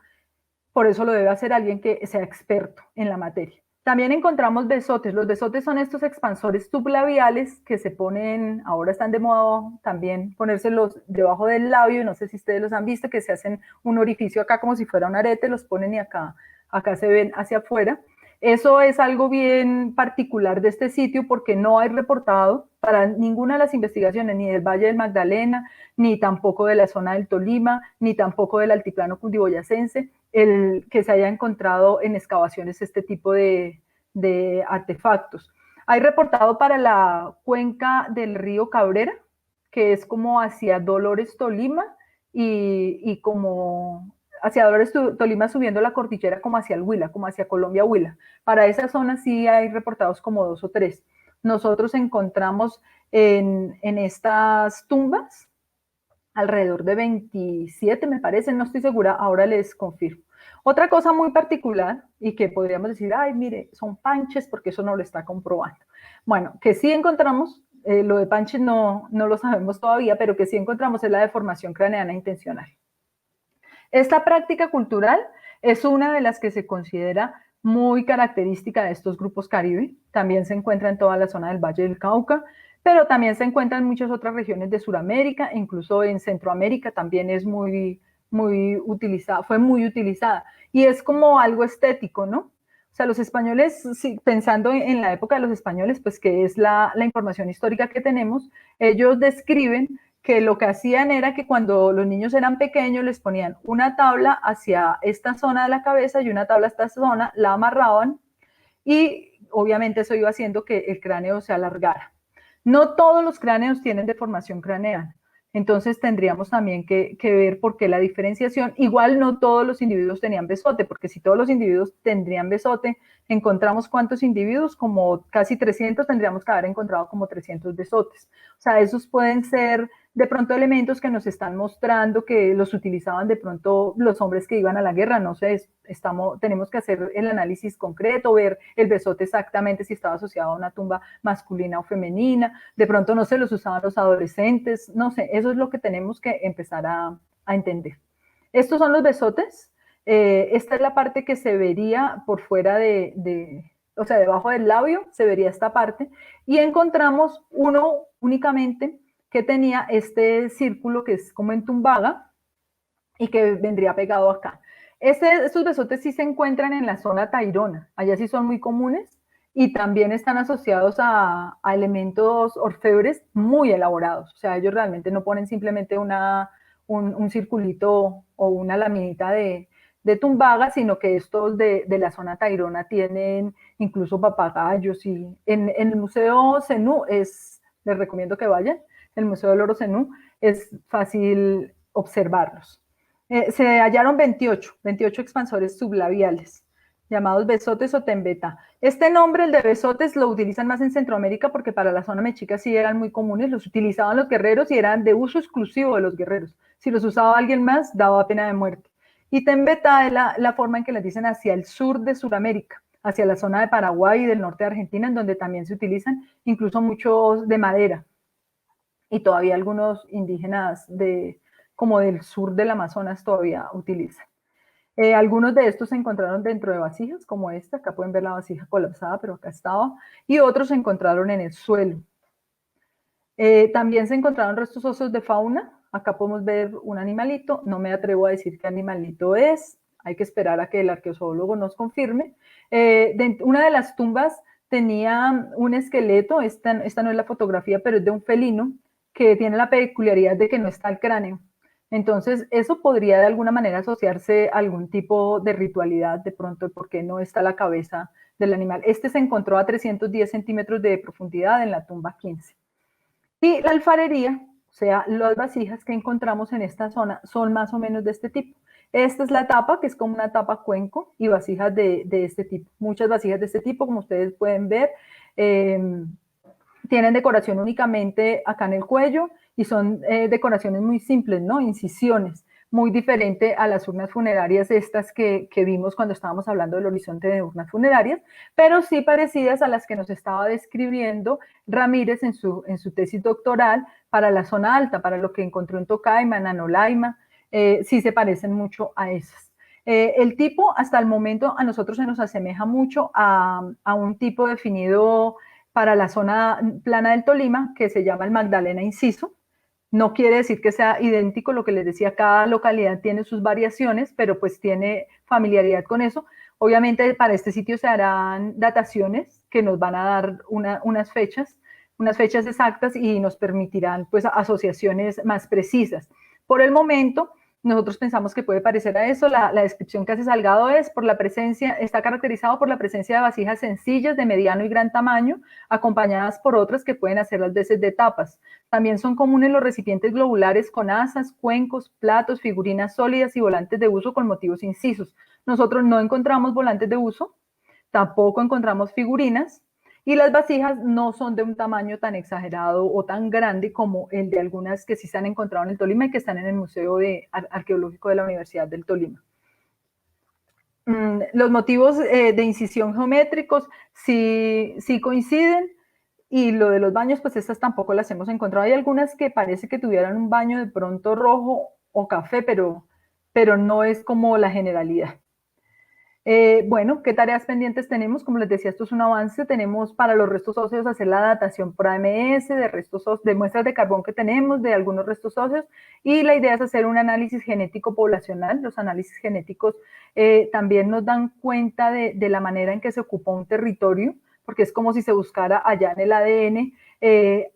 por eso lo debe hacer alguien que sea experto en la materia. También encontramos besotes. Los besotes son estos expansores sublabiales que se ponen, ahora están de moda también ponérselos debajo del labio, no sé si ustedes los han visto, que se hacen un orificio acá como si fuera un arete, los ponen y acá se ven hacia afuera. Eso es algo bien particular de este sitio porque no hay reportado para ninguna de las investigaciones, ni del Valle del Magdalena, ni tampoco de la zona del Tolima, ni tampoco del altiplano cundiboyacense, el que se haya encontrado en excavaciones este tipo de artefactos. Hay reportado para la cuenca del río Cabrera, que es como hacia Dolores, Tolima, y como hacia Dolores, Tolima, subiendo la cordillera como hacia el Huila, como hacia Colombia, Huila. Para esa zona sí hay reportados como 2 o 3. Nosotros encontramos en estas tumbas alrededor de 27, me parece, no estoy segura, ahora les confirmo. Otra cosa muy particular y que podríamos decir, ay, mire, son panches, porque eso no lo está comprobando. Bueno, que sí encontramos, lo de panches no lo sabemos todavía, pero que sí encontramos es la deformación craneana intencional. Esta práctica cultural es una de las que se considera muy característica de estos grupos caribe. También se encuentra en toda la zona del Valle del Cauca, pero también se encuentra en muchas otras regiones de Sudamérica, incluso en Centroamérica también es muy utilizada, fue muy utilizada. Y es como algo estético, ¿no? O sea, los españoles, sí, pensando en la época de los españoles, pues que es la información histórica que tenemos, ellos describen que lo que hacían era que cuando los niños eran pequeños les ponían una tabla hacia esta zona de la cabeza y una tabla a esta zona, la amarraban y obviamente eso iba haciendo que el cráneo se alargara. No todos los cráneos tienen deformación craneal, entonces tendríamos también que ver por qué la diferenciación. Igual no todos los individuos tenían besote, porque si todos los individuos tendrían besote, encontramos cuántos individuos, como casi 300, tendríamos que haber encontrado como 300 besotes. O sea, esos pueden ser de pronto elementos que nos están mostrando que los utilizaban de pronto los hombres que iban a la guerra, no sé, tenemos que hacer el análisis concreto, ver el besote exactamente si estaba asociado a una tumba masculina o femenina, de pronto no se los usaban los adolescentes, no sé, eso es lo que tenemos que empezar a entender. Estos son los besotes, esta es la parte que se vería por fuera o sea, debajo del labio se vería esta parte, y encontramos uno únicamente que tenía este círculo que es como en tumbaga y que vendría pegado acá. Estos besotes sí se encuentran en la zona tairona, allá sí son muy comunes y también están asociados a elementos orfebres muy elaborados. O sea, ellos realmente no ponen simplemente un circulito o una laminita de tumbaga, sino que estos de la zona tairona tienen incluso papagayos. Y en el Museo Zenú les recomiendo que vayan, el Museo del Oro Zenú, es fácil observarlos. Se hallaron 28 expansores sublabiales, llamados besotes o tembeta. Este nombre, el de besotes, lo utilizan más en Centroamérica porque para la zona mexica sí eran muy comunes, los utilizaban los guerreros y eran de uso exclusivo de los guerreros. Si los usaba alguien más, daba pena de muerte. Y tembeta es la forma en que les dicen hacia el sur de Sudamérica, hacia la zona de Paraguay y del norte de Argentina, en donde también se utilizan, incluso muchos de madera. Y todavía algunos indígenas como del sur del Amazonas todavía utilizan. Algunos de estos se encontraron dentro de vasijas como esta, acá pueden ver la vasija colapsada, pero acá estaba, y otros se encontraron en el suelo. También se encontraron restos óseos de fauna, acá podemos ver un animalito, no me atrevo a decir qué animalito es, hay que esperar a que el arqueozoólogo nos confirme. Una de las tumbas tenía un esqueleto, esta no es la fotografía, pero es de un felino, que tiene la peculiaridad de que no está el cráneo. Entonces, eso podría de alguna manera asociarse a algún tipo de ritualidad, de pronto, porque no está la cabeza del animal. Este se encontró a 310 centímetros de profundidad en la tumba 15. Y la alfarería, o sea, las vasijas que encontramos en esta zona son más o menos de este tipo. Esta es la tapa, que es como una tapa cuenco, y vasijas de este tipo. Muchas vasijas de este tipo, como ustedes pueden ver, tienen decoración únicamente acá en el cuello y son decoraciones muy simples, ¿no? Incisiones, muy diferente a las urnas funerarias estas que vimos cuando estábamos hablando del horizonte de urnas funerarias, pero sí parecidas a las que nos estaba describiendo Ramírez en su tesis doctoral para la zona alta, para lo que encontró en Tocaima, en Anolaima, sí se parecen mucho a esas. El tipo, hasta el momento, a nosotros se nos asemeja mucho a un tipo definido para la zona plana del Tolima, que se llama el Magdalena Inciso. No quiere decir que sea idéntico, lo que les decía, cada localidad tiene sus variaciones, pero pues tiene familiaridad con eso. Obviamente para este sitio se harán dataciones que nos van a dar unas fechas exactas y nos permitirán pues asociaciones más precisas. Por el momento, nosotros pensamos que puede parecer a eso. La descripción que hace Salgado es por la presencia, está caracterizado por la presencia de vasijas sencillas de mediano y gran tamaño, acompañadas por otras que pueden hacer las veces de tapas. También son comunes los recipientes globulares con asas, cuencos, platos, figurinas sólidas y volantes de uso con motivos incisos. Nosotros no encontramos volantes de uso, tampoco encontramos figurinas, y las vasijas no son de un tamaño tan exagerado o tan grande como el de algunas que sí se han encontrado en el Tolima y que están en el Museo Arqueológico de la Universidad del Tolima. Los motivos de incisión geométricos sí coinciden, y lo de los baños, pues estas tampoco las hemos encontrado. Hay algunas que parece que tuvieran un baño de pronto rojo o café, pero no es como la generalidad. Bueno, ¿qué tareas pendientes tenemos? Como les decía, esto es un avance. Tenemos para los restos óseos hacer la datación por AMS de restos óseos, de muestras de carbón que tenemos, de algunos restos óseos, y la idea es hacer un análisis genético poblacional. Los análisis genéticos también nos dan cuenta de la manera en que se ocupa un territorio, porque es como si se buscara allá en el ADN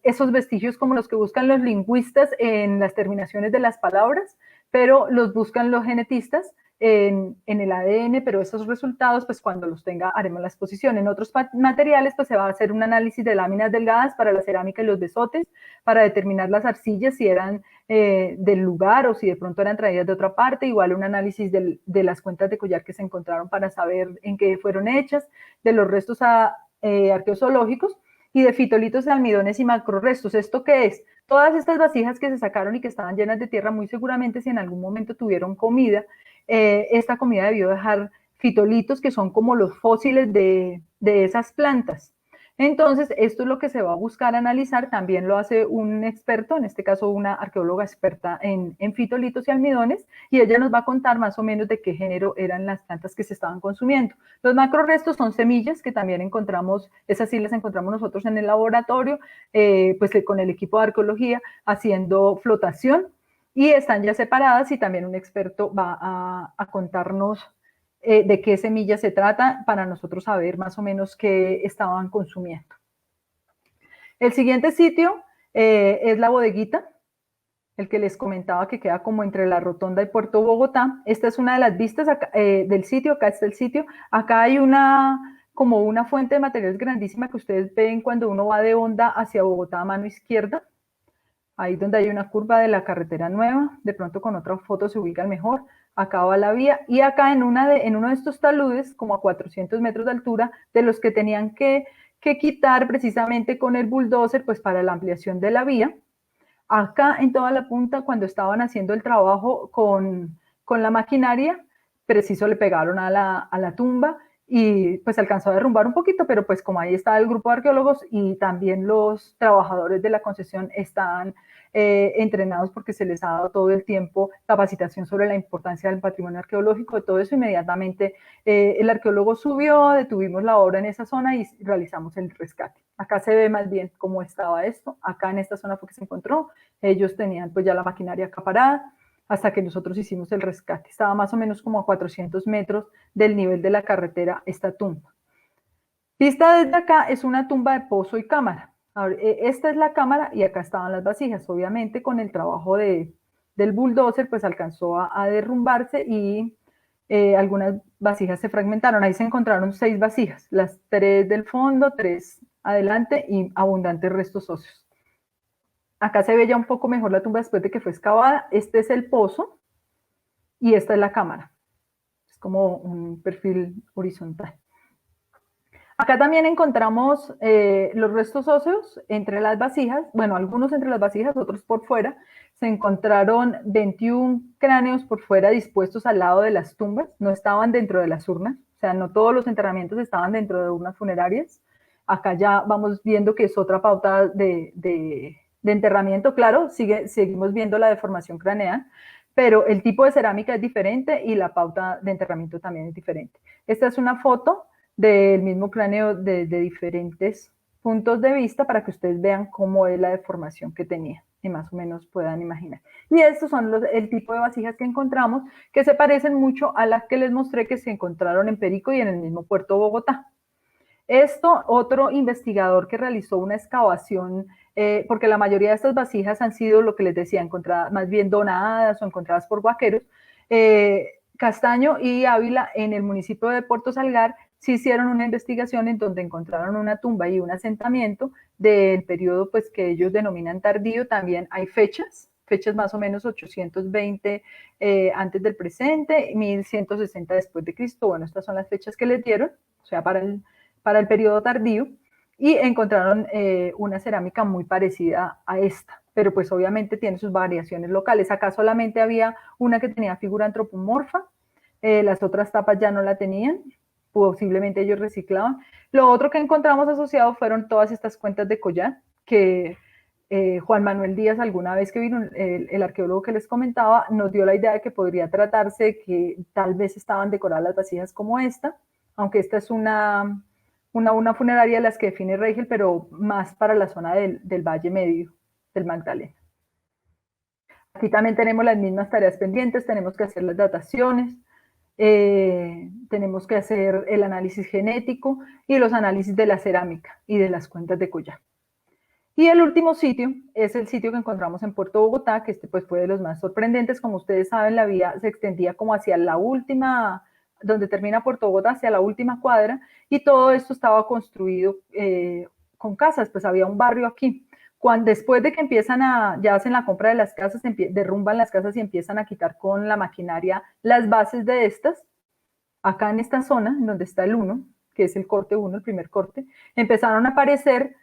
esos vestigios como los que buscan los lingüistas en las terminaciones de las palabras, pero los buscan los genetistas en el ADN, pero esos resultados, pues cuando los tenga, haremos la exposición. En otros materiales, pues se va a hacer un análisis de láminas delgadas para la cerámica y los besotes, para determinar las arcillas, si eran del lugar o si de pronto eran traídas de otra parte, igual un análisis de las cuentas de collar que se encontraron para saber en qué fueron hechas, de los restos arqueozoológicos, y de fitolitos de almidones y macrorestos. ¿Esto qué es? Todas estas vasijas que se sacaron y que estaban llenas de tierra, muy seguramente si en algún momento tuvieron comida, esta comida debió dejar fitolitos, que son como los fósiles de esas plantas. Entonces, esto es lo que se va a buscar analizar. También lo hace un experto, en este caso una arqueóloga experta en fitolitos y almidones, y ella nos va a contar más o menos de qué género eran las plantas que se estaban consumiendo. Los macrorestos son semillas que también encontramos, esas sí las encontramos nosotros en el laboratorio, pues con el equipo de arqueología haciendo flotación, y están ya separadas, y también un experto va a contarnos de qué semilla se trata para nosotros saber más o menos qué estaban consumiendo. El siguiente sitio es la bodeguita, el que les comentaba que queda como entre la Rotonda y Puerto Bogotá. Esta es una de las vistas acá, del sitio. Acá está el sitio. Acá hay como una fuente de materiales grandísima que ustedes ven cuando uno va de Honda hacia Bogotá a mano izquierda. Ahí donde hay una curva de la carretera nueva, de pronto con otra foto se ubican mejor. Acá va la vía, y acá en uno de estos taludes, como a 400 metros de altura, de los que tenían que quitar precisamente con el bulldozer, pues para la ampliación de la vía. Acá en toda la punta, cuando estaban haciendo el trabajo con la maquinaria, preciso le pegaron a la tumba, y pues alcanzó a derrumbar un poquito, pero pues como ahí está el grupo de arqueólogos y también los trabajadores de la concesión están entrenados, porque se les ha dado todo el tiempo capacitación sobre la importancia del patrimonio arqueológico, de todo eso, inmediatamente el arqueólogo subió, detuvimos la obra en esa zona y realizamos el rescate. Acá se ve más bien cómo estaba esto. Acá en esta zona fue que se encontró. Ellos tenían pues ya la maquinaria acá parada, hasta que nosotros hicimos el rescate. Estaba más o menos como a 400 metros del nivel de la carretera esta tumba. Vista desde acá es una tumba de pozo y cámara. Esta es la cámara y acá estaban las vasijas. Obviamente con el trabajo del bulldozer pues alcanzó a derrumbarse y algunas vasijas se fragmentaron. Ahí se encontraron 6 vasijas, las 3 del fondo, 3 adelante y abundantes restos óseos. Acá se ve ya un poco mejor la tumba después de que fue excavada. Este es el pozo y esta es la cámara. Es como un perfil horizontal. Acá también encontramos los restos óseos entre las vasijas, bueno, algunos entre las vasijas, otros por fuera. Se encontraron 21 cráneos por fuera dispuestos al lado de las tumbas, no estaban dentro de las urnas, o sea, no todos los enterramientos estaban dentro de urnas funerarias. Acá ya vamos viendo que es otra pauta de enterramiento, claro, seguimos viendo la deformación craneal, pero el tipo de cerámica es diferente y la pauta de enterramiento también es diferente. Esta es una foto del mismo cráneo de diferentes puntos de vista para que ustedes vean cómo es la deformación que tenía y más o menos puedan imaginar. Y estos son el tipo de vasijas que encontramos, que se parecen mucho a las que les mostré que se encontraron en Perico y en el mismo puerto de Bogotá. Esto, otro investigador que realizó una excavación, porque la mayoría de estas vasijas han sido, lo que les decía, encontradas, más bien donadas o encontradas por guaqueros, Castaño y Ávila en el municipio de Puerto Salgar sí hicieron una investigación en donde encontraron una tumba y un asentamiento del periodo pues, que ellos denominan tardío. También hay fechas más o menos 820 antes del presente, 1160 después de Cristo. Bueno, estas son las fechas que les dieron, o sea, para el periodo tardío, y encontraron una cerámica muy parecida a esta, pero pues obviamente tiene sus variaciones locales. Acá solamente había una que tenía figura antropomorfa, las otras tapas ya no la tenían, posiblemente ellos reciclaban. Lo otro que encontramos asociado fueron todas estas cuentas de collar, que Juan Manuel Díaz, alguna vez que vino, el arqueólogo que les comentaba, nos dio la idea de que podría tratarse que tal vez estaban decoradas las vasijas como esta, aunque esta es una funeraria de las que define Regel, pero más para la zona del Valle Medio, del Magdalena. Aquí también tenemos las mismas tareas pendientes, tenemos que hacer las dataciones, tenemos que hacer el análisis genético y los análisis de la cerámica y de las cuentas de collar. Y el último sitio es el sitio que encontramos en Puerto Bogotá, que este pues fue de los más sorprendentes. Como ustedes saben, la vía se extendía como hacia la última, donde termina Puerto Bogotá, hacia la última cuadra, y todo esto estaba construido con casas, pues había un barrio aquí. Después de que empiezan ya hacen la compra de las casas, derrumban las casas y empiezan a quitar con la maquinaria las bases de estas, acá en esta zona, donde está el 1, que es el corte 1, el primer corte, empezaron a aparecer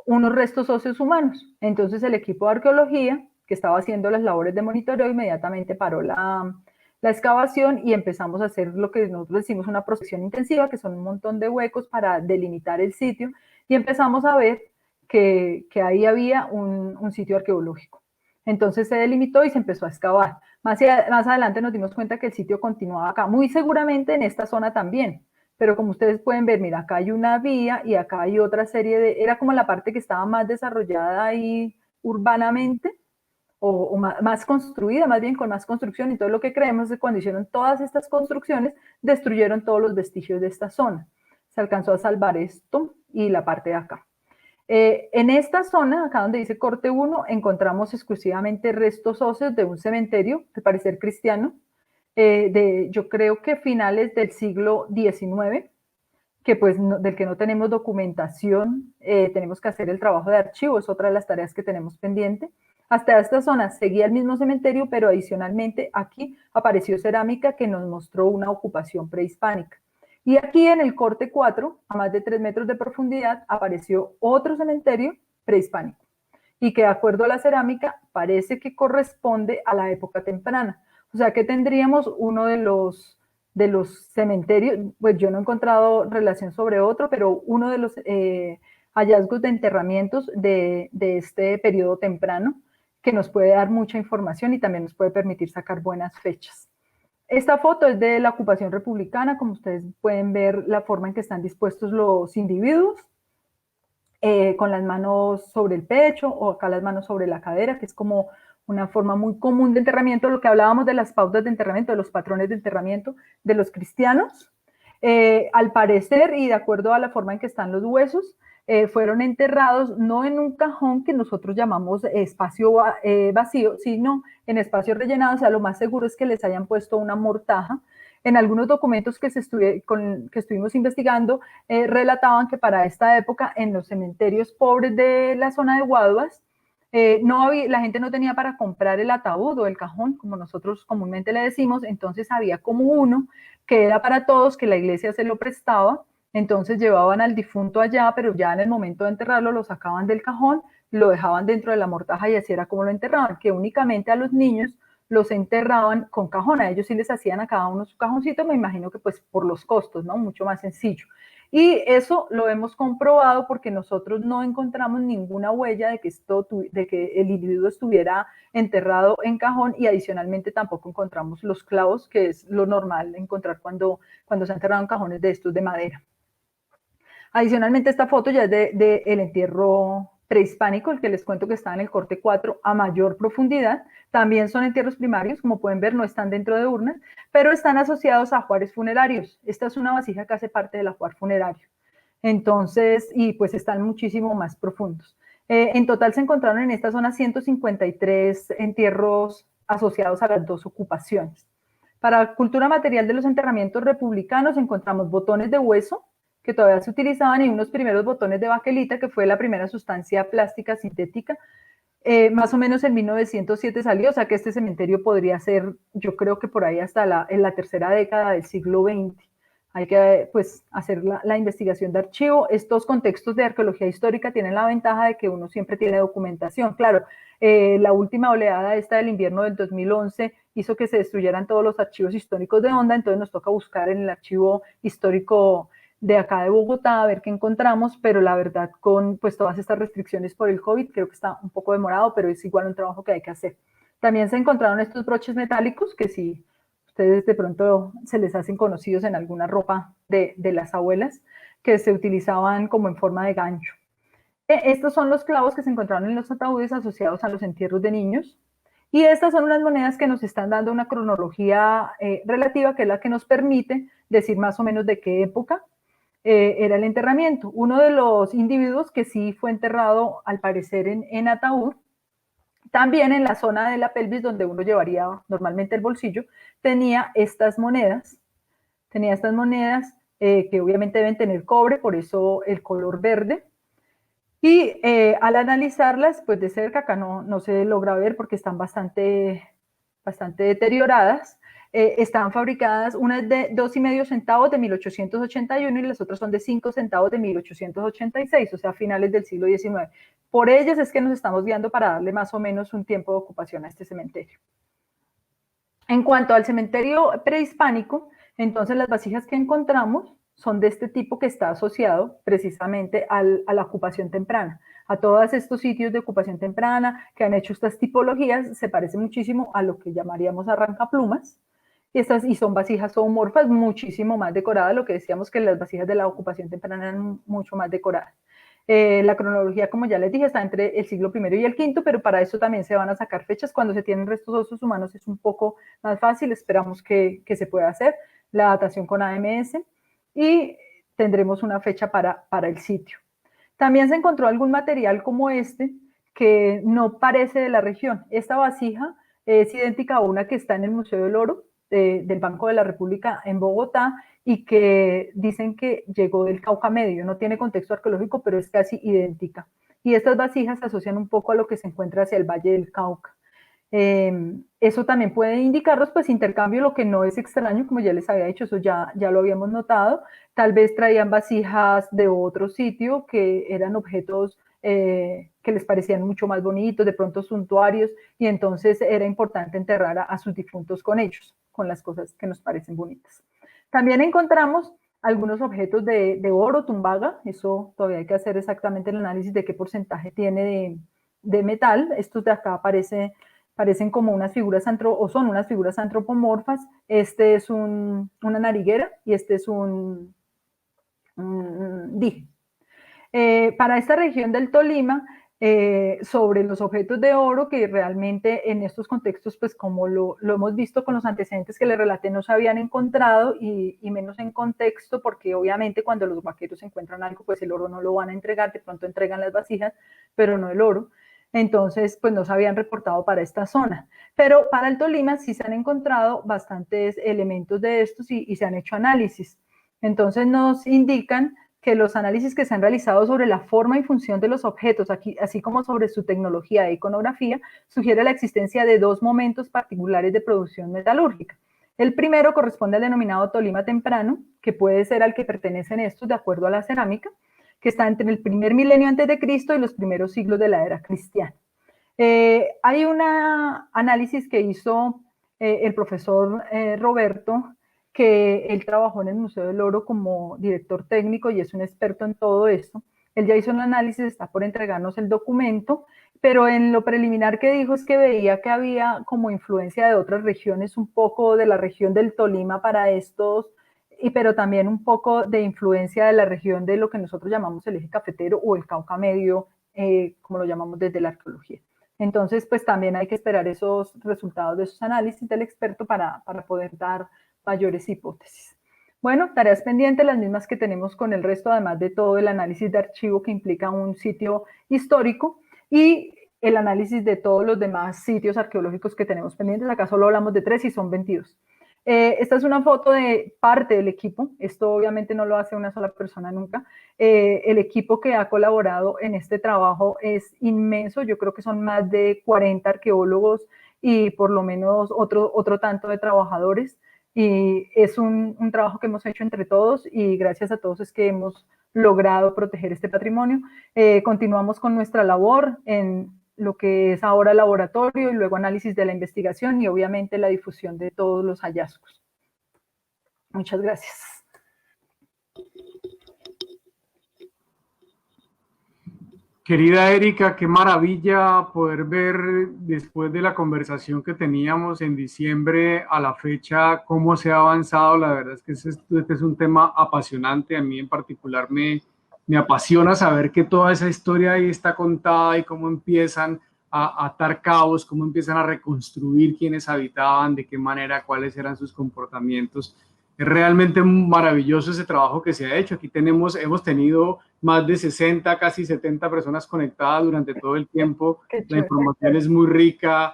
unos restos óseos humanos. Entonces el equipo de arqueología, que estaba haciendo las labores de monitoreo, inmediatamente paró la excavación y empezamos a hacer lo que nosotros decimos una prospección intensiva, que son un montón de huecos para delimitar el sitio, y empezamos a ver que ahí había un sitio arqueológico. Entonces se delimitó y se empezó a excavar. Más adelante nos dimos cuenta que el sitio continuaba acá, muy seguramente en esta zona también, pero como ustedes pueden ver, mira, acá hay una vía y acá hay otra serie era como la parte que estaba más desarrollada ahí urbanamente, o más construida, más bien con más construcción, y todo lo que creemos es que cuando hicieron todas estas construcciones, destruyeron todos los vestigios de esta zona. Se alcanzó a salvar esto y la parte de acá. En esta zona, acá donde dice corte 1, encontramos exclusivamente restos óseos de un cementerio, al parecer cristiano, yo creo que finales del siglo XIX, que pues del que no tenemos documentación, tenemos que hacer el trabajo de archivo, es otra de las tareas que tenemos pendiente. Hasta esta zona seguía el mismo cementerio, pero adicionalmente aquí apareció cerámica que nos mostró una ocupación prehispánica. Y aquí en el corte 4, a más de 3 metros de profundidad, apareció otro cementerio prehispánico y que de acuerdo a la cerámica parece que corresponde a la época temprana. O sea que tendríamos uno de los cementerios, pues yo no he encontrado relación sobre otro, pero uno de los hallazgos de enterramientos de este periodo temprano que nos puede dar mucha información y también nos puede permitir sacar buenas fechas. Esta foto es de la ocupación republicana, como ustedes pueden ver la forma en que están dispuestos los individuos, con las manos sobre el pecho o acá las manos sobre la cadera, que es como una forma muy común de enterramiento, lo que hablábamos de las pautas de enterramiento, de los patrones de enterramiento de los cristianos. Al parecer, y de acuerdo a la forma en que están los huesos, fueron enterrados no en un cajón que nosotros llamamos espacio vacío, sino en espacios rellenados. O sea, lo más seguro es que les hayan puesto una mortaja. En algunos documentos que estuvimos investigando, relataban que para esta época en los cementerios pobres de la zona de Guaduas, la gente no tenía para comprar el ataúd o el cajón, como nosotros comúnmente le decimos, entonces había como uno que era para todos, que la iglesia se lo prestaba, entonces llevaban al difunto allá, pero ya en el momento de enterrarlo lo sacaban del cajón, lo dejaban dentro de la mortaja y así era como lo enterraban, que únicamente a los niños los enterraban con cajón, a ellos sí les hacían a cada uno su cajoncito, me imagino que pues por los costos, ¿no? Mucho más sencillo. Y eso lo hemos comprobado porque nosotros no encontramos ninguna huella de que el individuo estuviera enterrado en cajón, y adicionalmente tampoco encontramos los clavos, que es lo normal encontrar cuando se ha enterrado en cajones de estos de madera. Adicionalmente, esta foto ya es de el entierro prehispánico, el que les cuento que está en el corte 4 a mayor profundidad. También son entierros primarios, como pueden ver, no están dentro de urnas, pero están asociados a ajuares funerarios. Esta es una vasija que hace parte del ajuar funerario. Entonces, y pues están muchísimo más profundos. En total se encontraron en esta zona 153 entierros asociados a las dos ocupaciones. Para cultura material de los enterramientos republicanos encontramos botones de hueso, que todavía se utilizaban, y unos primeros botones de baquelita, que fue la primera sustancia plástica sintética. Más o menos en 1907 salió, o sea que este cementerio podría ser, yo creo que por ahí hasta en la tercera década del siglo XX. Hay que pues hacer la investigación de archivo. Estos contextos de arqueología histórica tienen la ventaja de que uno siempre tiene documentación. Claro, la última oleada esta del invierno del 2011 hizo que se destruyeran todos los archivos históricos de Honda, entonces nos toca buscar en el archivo histórico de acá de Bogotá a ver qué encontramos, pero la verdad con pues todas estas restricciones por el COVID creo que está un poco demorado, pero es igual un trabajo que hay que hacer. También se encontraron estos broches metálicos que si ustedes de pronto se les hacen conocidos en alguna ropa de las abuelas, que se utilizaban como en forma de gancho. Estos son los clavos que se encontraron en los ataúdes asociados a los entierros de niños. Y estas son unas monedas que nos están dando una cronología relativa, que es la que nos permite decir más o menos de qué época era el enterramiento. Uno de los individuos que sí fue enterrado, al parecer, en ataúd, también en la zona de la pelvis, donde uno llevaría normalmente el bolsillo, tenía estas monedas. Que obviamente deben tener cobre, por eso el color verde. Y al analizarlas, pues de cerca, acá no se logra ver porque están bastante deterioradas. Están fabricadas, una es de 2,5 centavos de 1881 y las otras son de 5 centavos de 1886, o sea, finales del siglo XIX. Por ellas es que nos estamos guiando para darle más o menos un tiempo de ocupación a este cementerio. En cuanto al cementerio prehispánico, entonces las vasijas que encontramos son de este tipo, que está asociado precisamente a la ocupación temprana. A todos estos sitios de ocupación temprana que han hecho estas tipologías se parece muchísimo a lo que llamaríamos arrancaplumas, y son vasijas zoomorfas muchísimo más decoradas, lo que decíamos que las vasijas de la ocupación temprana eran mucho más decoradas. La cronología, como ya les dije, está entre el siglo I y el V, pero para eso también se van a sacar fechas. Cuando se tienen restos óseos humanos es un poco más fácil, esperamos que se pueda hacer la datación con AMS y tendremos una fecha para el sitio. También se encontró algún material como este que no parece de la región. Esta vasija es idéntica a una que está en el Museo del Oro del Banco de la República en Bogotá, y que dicen que llegó del Cauca Medio. No tiene contexto arqueológico, pero es casi idéntica. Y estas vasijas se asocian un poco a lo que se encuentra hacia el Valle del Cauca. Eso también puede indicarnos pues intercambio, lo que no es extraño, como ya les había dicho, eso ya lo habíamos notado. Tal vez traían vasijas de otro sitio que eran objetos que les parecían mucho más bonitos, de pronto suntuarios, y entonces era importante enterrar a sus difuntos con ellos, con las cosas que nos parecen bonitas. También encontramos algunos objetos de oro, tumbaga, eso todavía hay que hacer exactamente el análisis de qué porcentaje tiene de metal. Estos de acá parecen como unas figuras son unas figuras antropomorfas. Este es una nariguera y este es un dije. Para esta región del Tolima sobre los objetos de oro, que realmente en estos contextos, pues como lo hemos visto con los antecedentes que le relaté, no se habían encontrado, y menos en contexto, porque obviamente cuando los vaqueros encuentran algo, pues el oro no lo van a entregar, de pronto entregan las vasijas, pero no el oro. Entonces, pues no se habían reportado para esta zona. Pero para el Tolima sí se han encontrado bastantes elementos de estos y se han hecho análisis. Entonces nos indican que los análisis que se han realizado sobre la forma y función de los objetos, aquí, así como sobre su tecnología e iconografía, sugiere la existencia de dos momentos particulares de producción metalúrgica. El primero corresponde al denominado Tolima temprano, que puede ser al que pertenecen estos de acuerdo a la cerámica, que está entre el primer milenio antes de Cristo y los primeros siglos de la era cristiana. Hay un análisis que hizo el profesor Roberto, que él trabajó en el Museo del Oro como director técnico y es un experto en todo esto. Él ya hizo un análisis, está por entregarnos el documento, pero en lo preliminar que dijo es que veía que había como influencia de otras regiones, un poco de la región del Tolima para estos, pero también un poco de influencia de la región de lo que nosotros llamamos el eje cafetero o el Cauca Medio, como lo llamamos desde la arqueología. Entonces, pues también hay que esperar esos resultados de esos análisis del experto para poder dar mayores hipótesis. Bueno, tareas pendientes, las mismas que tenemos con el resto, además de todo el análisis de archivo que implica un sitio histórico y el análisis de todos los demás sitios arqueológicos que tenemos pendientes. Acá solo hablamos de 3 y son 22. Esta es una foto de parte del equipo. Esto obviamente no lo hace una sola persona nunca. El equipo que ha colaborado en este trabajo es inmenso. Yo creo que son más de 40 arqueólogos y por lo menos otro tanto de trabajadores. Y es un trabajo que hemos hecho entre todos y gracias a todos es que hemos logrado proteger este patrimonio. Continuamos con nuestra labor en lo que es ahora laboratorio y luego análisis de la investigación y obviamente la difusión de todos los hallazgos. Muchas gracias. Querida Erika, qué maravilla poder ver después de la conversación que teníamos en diciembre a la fecha cómo se ha avanzado. La verdad es que este es un tema apasionante. A mí en particular me apasiona saber que toda esa historia ahí está contada y cómo empiezan a atar cabos, cómo empiezan a reconstruir quiénes habitaban, de qué manera, cuáles eran sus comportamientos. Es realmente maravilloso ese trabajo que se ha hecho. Aquí hemos tenido más de 60, casi 70 personas conectadas durante todo el tiempo. La información es muy rica,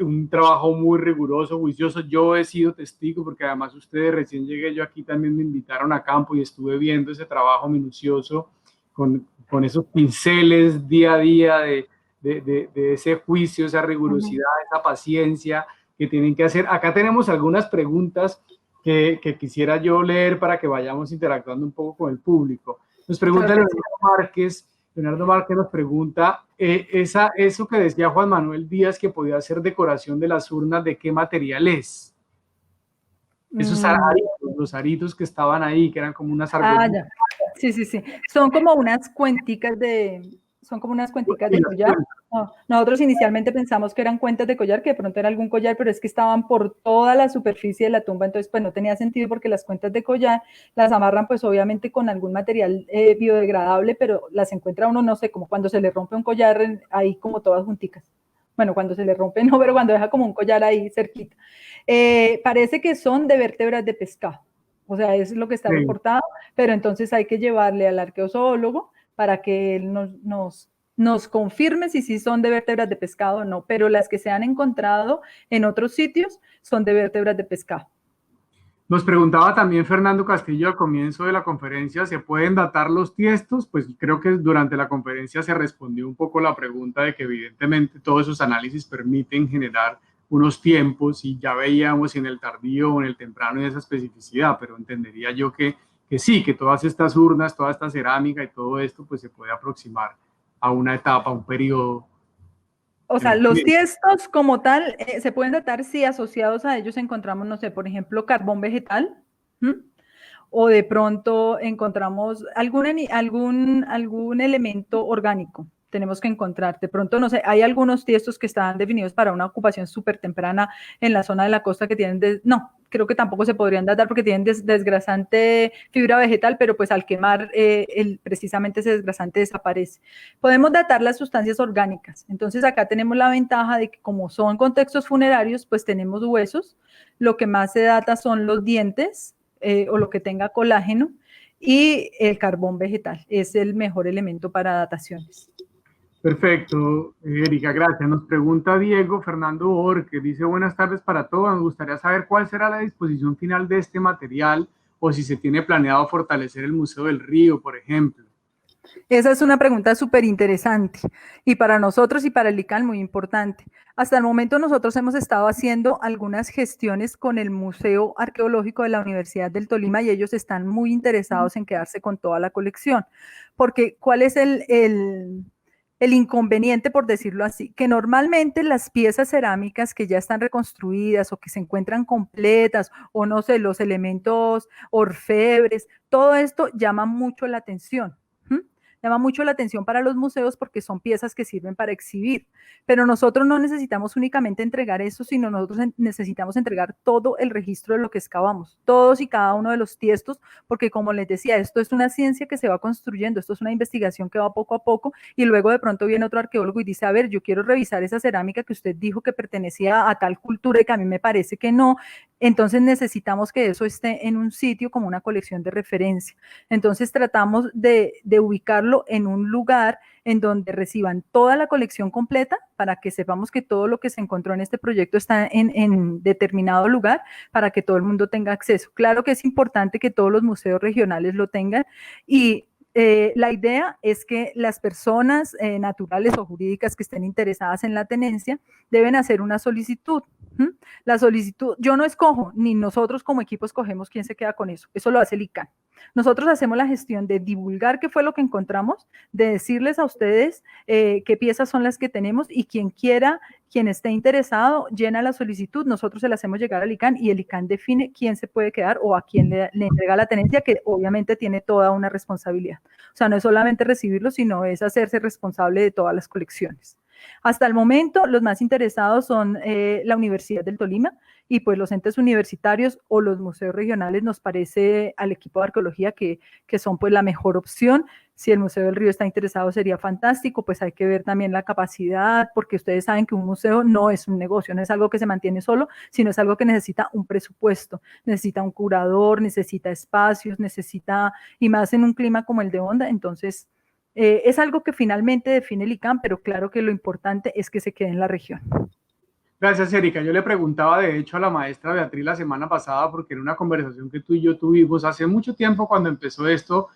un trabajo muy riguroso, juicioso. Yo he sido testigo porque además ustedes, recién llegué yo aquí, también me invitaron a campo y estuve viendo ese trabajo minucioso con esos pinceles día a día de ese juicio, esa rigurosidad, esa paciencia que tienen que hacer. Acá tenemos algunas preguntas que quisiera yo leer para que vayamos interactuando un poco con el público. Nos pregunta Leonardo Márquez nos pregunta, eso que decía Juan Manuel Díaz que podía ser decoración de las urnas, ¿de qué material es? Esos aritos, los aritos que estaban ahí, que eran como unas argollitas. Sí. Son como unas cuenticas de collar. No, nosotros inicialmente pensamos que eran cuentas de collar, que de pronto era algún collar, pero es que estaban por toda la superficie de la tumba, entonces pues no tenía sentido porque las cuentas de collar las amarran pues obviamente con algún material biodegradable, pero las encuentra uno, no sé, como cuando se le rompe un collar ahí como todas junticas. Bueno, cuando se le rompe no, pero cuando deja como un collar ahí cerquita. Parece que son de vértebras de pescado. O sea, es lo que está reportado, pero entonces hay que llevarle al arqueozoólogo para que él nos confirme si sí son de vértebras de pescado o no, pero las que se han encontrado en otros sitios son de vértebras de pescado. Nos preguntaba también Fernando Castillo al comienzo de la conferencia, ¿se pueden datar los tiestos? Pues creo que durante la conferencia se respondió un poco la pregunta de que evidentemente todos esos análisis permiten generar unos tiempos y ya veíamos en el tardío o en el temprano esa especificidad, pero entendería yo que sí, que todas estas urnas, toda esta cerámica y todo esto pues se puede aproximar a una etapa, a un periodo. O sea, los tiestos como tal se pueden datar si asociados a ellos encontramos, no sé, por ejemplo, carbón vegetal, o de pronto encontramos algún elemento orgánico. Tenemos que encontrar, de pronto, no sé, hay algunos tiestos que están definidos para una ocupación súper temprana en la zona de la costa que tienen, creo que tampoco se podrían datar porque tienen desgrasante fibra vegetal, pero pues al quemar precisamente ese desgrasante desaparece. Podemos datar las sustancias orgánicas. Entonces acá tenemos la ventaja de que como son contextos funerarios, pues tenemos huesos. Lo que más se data son los dientes o lo que tenga colágeno, y el carbón vegetal es el mejor elemento para dataciones. Perfecto, Erika, gracias. Nos pregunta Diego Fernando Borque, dice buenas tardes para todos, nos gustaría saber cuál será la disposición final de este material o si se tiene planeado fortalecer el Museo del Río, por ejemplo. Esa es una pregunta súper interesante y para nosotros y para el ICANN muy importante. Hasta el momento nosotros hemos estado haciendo algunas gestiones con el Museo Arqueológico de la Universidad del Tolima y ellos están muy interesados en quedarse con toda la colección, porque ¿cuál es el inconveniente, por decirlo así? Que normalmente las piezas cerámicas que ya están reconstruidas o que se encuentran completas o no sé, los elementos orfebres, todo esto llama mucho la atención. Llama mucho la atención para los museos porque son piezas que sirven para exhibir, pero nosotros no necesitamos únicamente entregar eso, sino nosotros necesitamos entregar todo el registro de lo que excavamos, todos y cada uno de los tiestos, porque como les decía, esto es una ciencia que se va construyendo, esto es una investigación que va poco a poco y luego de pronto viene otro arqueólogo y dice, a ver, yo quiero revisar esa cerámica que usted dijo que pertenecía a tal cultura y que a mí me parece que no, entonces necesitamos que eso esté en un sitio como una colección de referencia. Entonces tratamos de ubicarlo en un lugar en donde reciban toda la colección completa para que sepamos que todo lo que se encontró en este proyecto está en determinado lugar para que todo el mundo tenga acceso. Claro que es importante que todos los museos regionales lo tengan y la idea es que las personas naturales o jurídicas que estén interesadas en la tenencia deben hacer una solicitud. La solicitud, yo no escojo, ni nosotros como equipo escogemos quién se queda con eso lo hace el ICANN. Nosotros hacemos la gestión de divulgar qué fue lo que encontramos, de decirles a ustedes qué piezas son las que tenemos y quien quiera, quien esté interesado, llena la solicitud, nosotros se la hacemos llegar al ICANN y el ICANN define quién se puede quedar o a quién le entrega la tenencia, que obviamente tiene toda una responsabilidad. O sea, no es solamente recibirlo, sino es hacerse responsable de todas las colecciones. Hasta el momento, los más interesados son la Universidad del Tolima y pues los entes universitarios o los museos regionales nos parece al equipo de arqueología que son pues la mejor opción. Si el Museo del Río está interesado sería fantástico, pues hay que ver también la capacidad, porque ustedes saben que un museo no es un negocio, no es algo que se mantiene solo, sino es algo que necesita un presupuesto, necesita un curador, necesita espacios, necesita, y más en un clima como el de Honda, entonces es algo que finalmente define el ICANN, pero claro que lo importante es que se quede en la región. Gracias, Erika. Yo le preguntaba, de hecho, a la maestra Beatriz la semana pasada, porque era una conversación que tú y yo tuvimos hace mucho tiempo cuando empezó esto,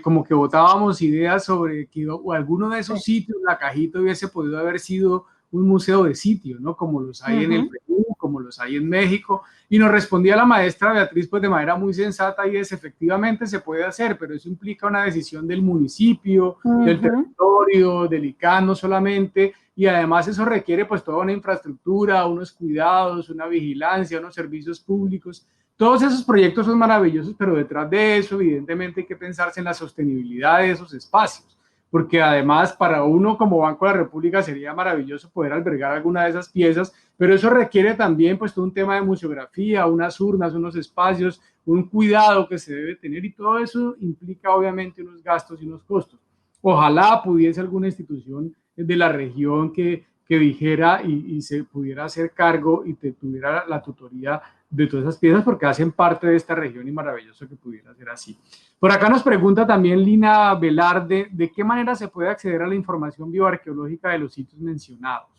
como que botábamos ideas sobre que alguno de esos sitios, la Cajita, hubiese podido haber sido un museo de sitio, ¿no? Como los hay en el Perú, como los hay en México. Y nos respondía la maestra Beatriz, pues de manera muy sensata, y es efectivamente se puede hacer, pero eso implica una decisión del municipio, del territorio, del ICANN, no solamente. Y además eso requiere pues toda una infraestructura, unos cuidados, una vigilancia, unos servicios públicos. Todos esos proyectos son maravillosos, pero detrás de eso evidentemente hay que pensarse en la sostenibilidad de esos espacios, porque además para uno como Banco de la República sería maravilloso poder albergar alguna de esas piezas, pero eso requiere también pues todo un tema de museografía, unas urnas, unos espacios, un cuidado que se debe tener y todo eso implica obviamente unos gastos y unos costos. Ojalá pudiese alguna institución de la región que dijera y se pudiera hacer cargo y tuviera la tutoría de todas esas piezas porque hacen parte de esta región y maravilloso que pudiera ser así. Por acá nos pregunta también Lina Velarde, ¿de qué manera se puede acceder a la información bioarqueológica de los sitios mencionados?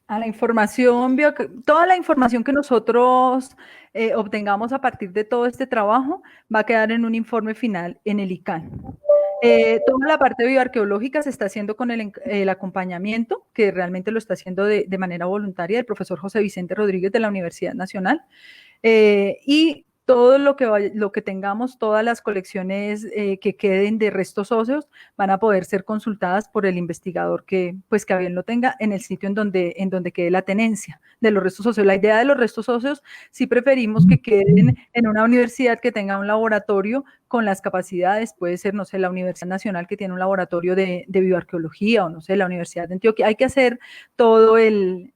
A la información, toda la información que nosotros obtengamos a partir de todo este trabajo va a quedar en un informe final en el ICANN. Toda la parte bioarqueológica se está haciendo con el acompañamiento, que realmente lo está haciendo de manera voluntaria el profesor José Vicente Rodríguez de la Universidad Nacional, y todo lo que tengamos, todas las colecciones que queden de restos óseos van a poder ser consultadas por el investigador que a bien lo tenga en el sitio en donde quede la tenencia de los restos óseos. La idea de los restos óseos sí preferimos que queden en una universidad que tenga un laboratorio con las capacidades, puede ser, no sé, la Universidad Nacional que tiene un laboratorio de bioarqueología o no sé, la Universidad de Antioquia. Hay que hacer todo el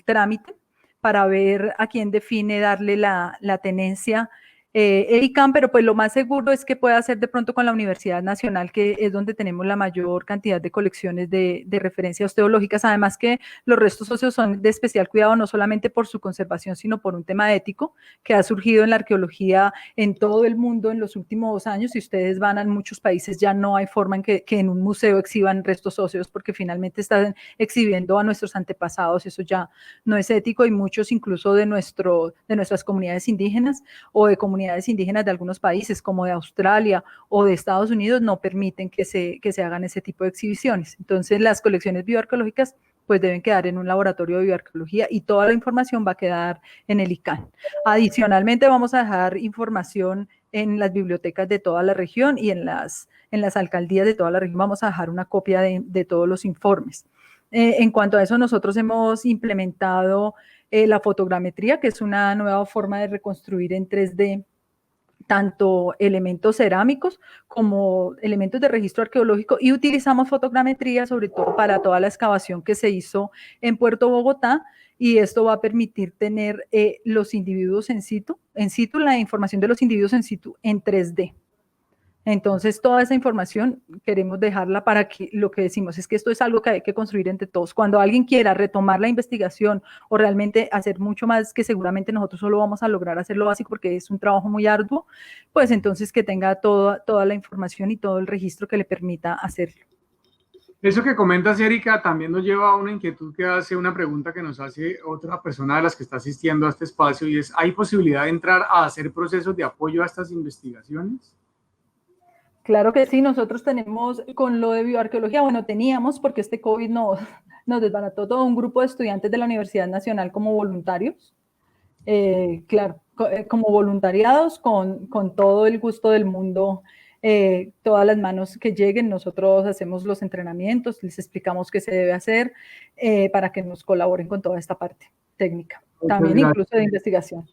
trámite para ver a quién define darle la tenencia el ICANN, pero pues lo más seguro es que pueda ser de pronto con la Universidad Nacional, que es donde tenemos la mayor cantidad de colecciones de referencias osteológicas, además que los restos óseos son de especial cuidado no solamente por su conservación, sino por un tema ético que ha surgido en la arqueología en todo el mundo en los últimos años. Si ustedes van a muchos países ya no hay forma en que en un museo exhiban restos óseos porque finalmente están exhibiendo a nuestros antepasados, eso ya no es ético, y muchos incluso de nuestras comunidades indígenas o de comunidades indígenas de algunos países como de Australia o de Estados Unidos no permiten que se hagan ese tipo de exhibiciones. Entonces las colecciones bioarqueológicas pues deben quedar en un laboratorio de bioarqueología y toda la información va a quedar en el ICANN. Adicionalmente vamos a dejar información en las bibliotecas de toda la región y en las alcaldías de toda la región vamos a dejar una copia de todos los informes. En cuanto a eso, nosotros hemos implementado la fotogrametría, que es una nueva forma de reconstruir en 3D tanto elementos cerámicos como elementos de registro arqueológico, y utilizamos fotogrametría sobre todo para toda la excavación que se hizo en Puerto Bogotá, y esto va a permitir tener los individuos en situ, la información de los individuos en situ en 3D. Entonces, toda esa información queremos dejarla para que lo que decimos es que esto es algo que hay que construir entre todos. Cuando alguien quiera retomar la investigación o realmente hacer mucho más, que seguramente nosotros solo vamos a lograr hacer lo básico porque es un trabajo muy arduo, pues entonces que tenga toda la información y todo el registro que le permita hacerlo. Eso que comentas, Erika, también nos lleva a una inquietud que hace una pregunta que nos hace otra persona de las que está asistiendo a este espacio, y es, ¿hay posibilidad de entrar a hacer procesos de apoyo a estas investigaciones? Claro que sí, nosotros tenemos con lo de bioarqueología, bueno, teníamos porque este COVID nos desbarató todo un grupo de estudiantes de la Universidad Nacional como voluntarios, claro, como voluntariados con todo el gusto del mundo, todas las manos que lleguen, nosotros hacemos los entrenamientos, les explicamos qué se debe hacer para que nos colaboren con toda esta parte técnica, también incluso de investigación.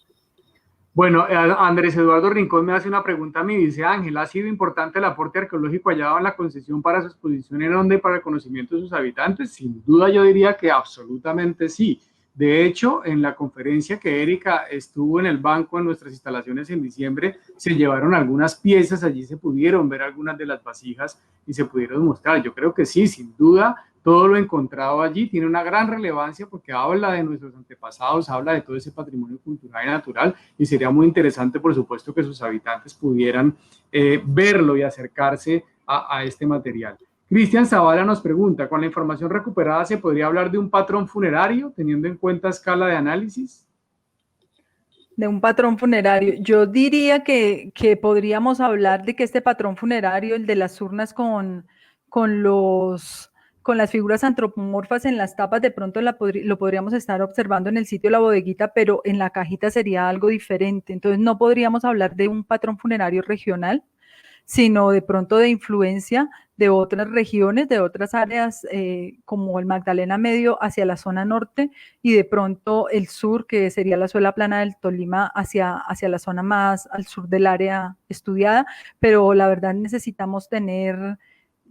Bueno, Andrés Eduardo Rincón me hace una pregunta a mí, dice: Ángel, ¿ha sido importante el aporte arqueológico hallado en la concesión para su exposición en Onda y para el conocimiento de sus habitantes? Sin duda yo diría que absolutamente sí. De hecho, en la conferencia que Erika estuvo en el banco en nuestras instalaciones en diciembre, se llevaron algunas piezas, allí se pudieron ver algunas de las vasijas y se pudieron mostrar. Yo creo que sí, sin duda, todo lo encontrado allí tiene una gran relevancia porque habla de nuestros antepasados, habla de todo ese patrimonio cultural y natural, y sería muy interesante, por supuesto, que sus habitantes pudieran verlo y acercarse a este material. Cristian Zavala nos pregunta: ¿con la información recuperada se podría hablar de un patrón funerario teniendo en cuenta escala de análisis? De un patrón funerario. Yo diría que podríamos hablar de que este patrón funerario, el de las urnas con las figuras antropomorfas en las tapas, de pronto lo podríamos estar observando en el sitio de la bodeguita, pero en la cajita sería algo diferente. Entonces no podríamos hablar de un patrón funerario regional, sino de pronto de influencia de otras regiones, de otras áreas, como el Magdalena Medio hacia la zona norte, y de pronto el sur, que sería la suela plana del Tolima, hacia la zona más al sur del área estudiada, pero la verdad necesitamos tener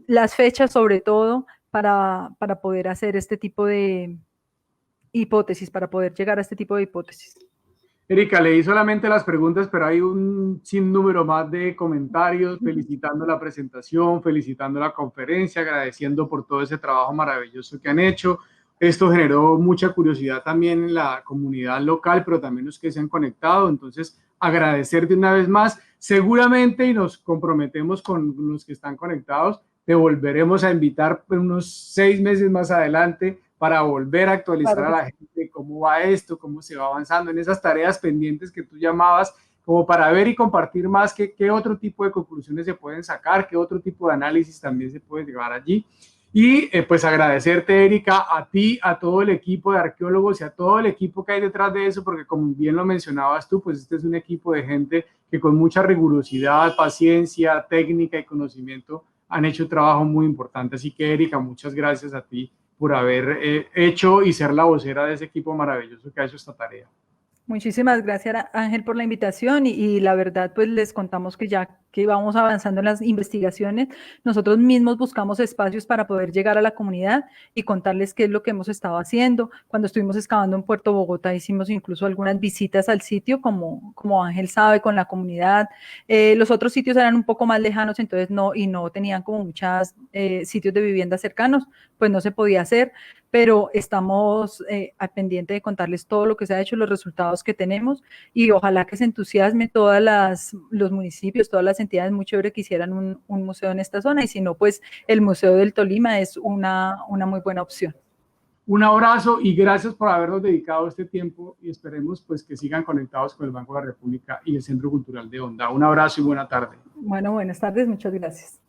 las fechas sobre todo para poder hacer este tipo de hipótesis, para poder llegar a este tipo de hipótesis. Erika, leí solamente las preguntas, pero hay un sinnúmero más de comentarios felicitando la presentación, felicitando la conferencia, agradeciendo por todo ese trabajo maravilloso que han hecho. Esto generó mucha curiosidad también en la comunidad local, pero también los que se han conectado. Entonces, agradecer de una vez más. Seguramente, y nos comprometemos con los que están conectados, te volveremos a invitar en unos 6 meses más adelante para volver a actualizar a la gente cómo va esto, cómo se va avanzando en esas tareas pendientes que tú llamabas, como para ver y compartir más qué otro tipo de conclusiones se pueden sacar, qué otro tipo de análisis también se puede llevar allí. Y pues agradecerte, Erika, a ti, a todo el equipo de arqueólogos y a todo el equipo que hay detrás de eso, porque como bien lo mencionabas tú, pues este es un equipo de gente que con mucha rigurosidad, paciencia, técnica y conocimiento han hecho un trabajo muy importante. Así que, Erika, muchas gracias a ti por haber hecho y ser la vocera de ese equipo maravilloso que ha hecho esta tarea. Muchísimas gracias, Ángel, por la invitación y la verdad, pues les contamos que ya que vamos avanzando en las investigaciones, nosotros mismos buscamos espacios para poder llegar a la comunidad y contarles qué es lo que hemos estado haciendo. Cuando estuvimos excavando en Puerto Bogotá, hicimos incluso algunas visitas al sitio, como Ángel sabe, con la comunidad. Los otros sitios eran un poco más lejanos, entonces no tenían como muchos sitios de vivienda cercanos, pues no se podía hacer, pero estamos al pendiente de contarles todo lo que se ha hecho, los resultados que tenemos y ojalá que se entusiasme todos los municipios, todas las entidades, muy chévere que hicieran un museo en esta zona y si no, pues el Museo del Tolima es una muy buena opción. Un abrazo y gracias por habernos dedicado este tiempo y esperemos pues que sigan conectados con el Banco de la República y el Centro Cultural de Honda. Un abrazo y buena tarde. Bueno, buenas tardes, muchas gracias.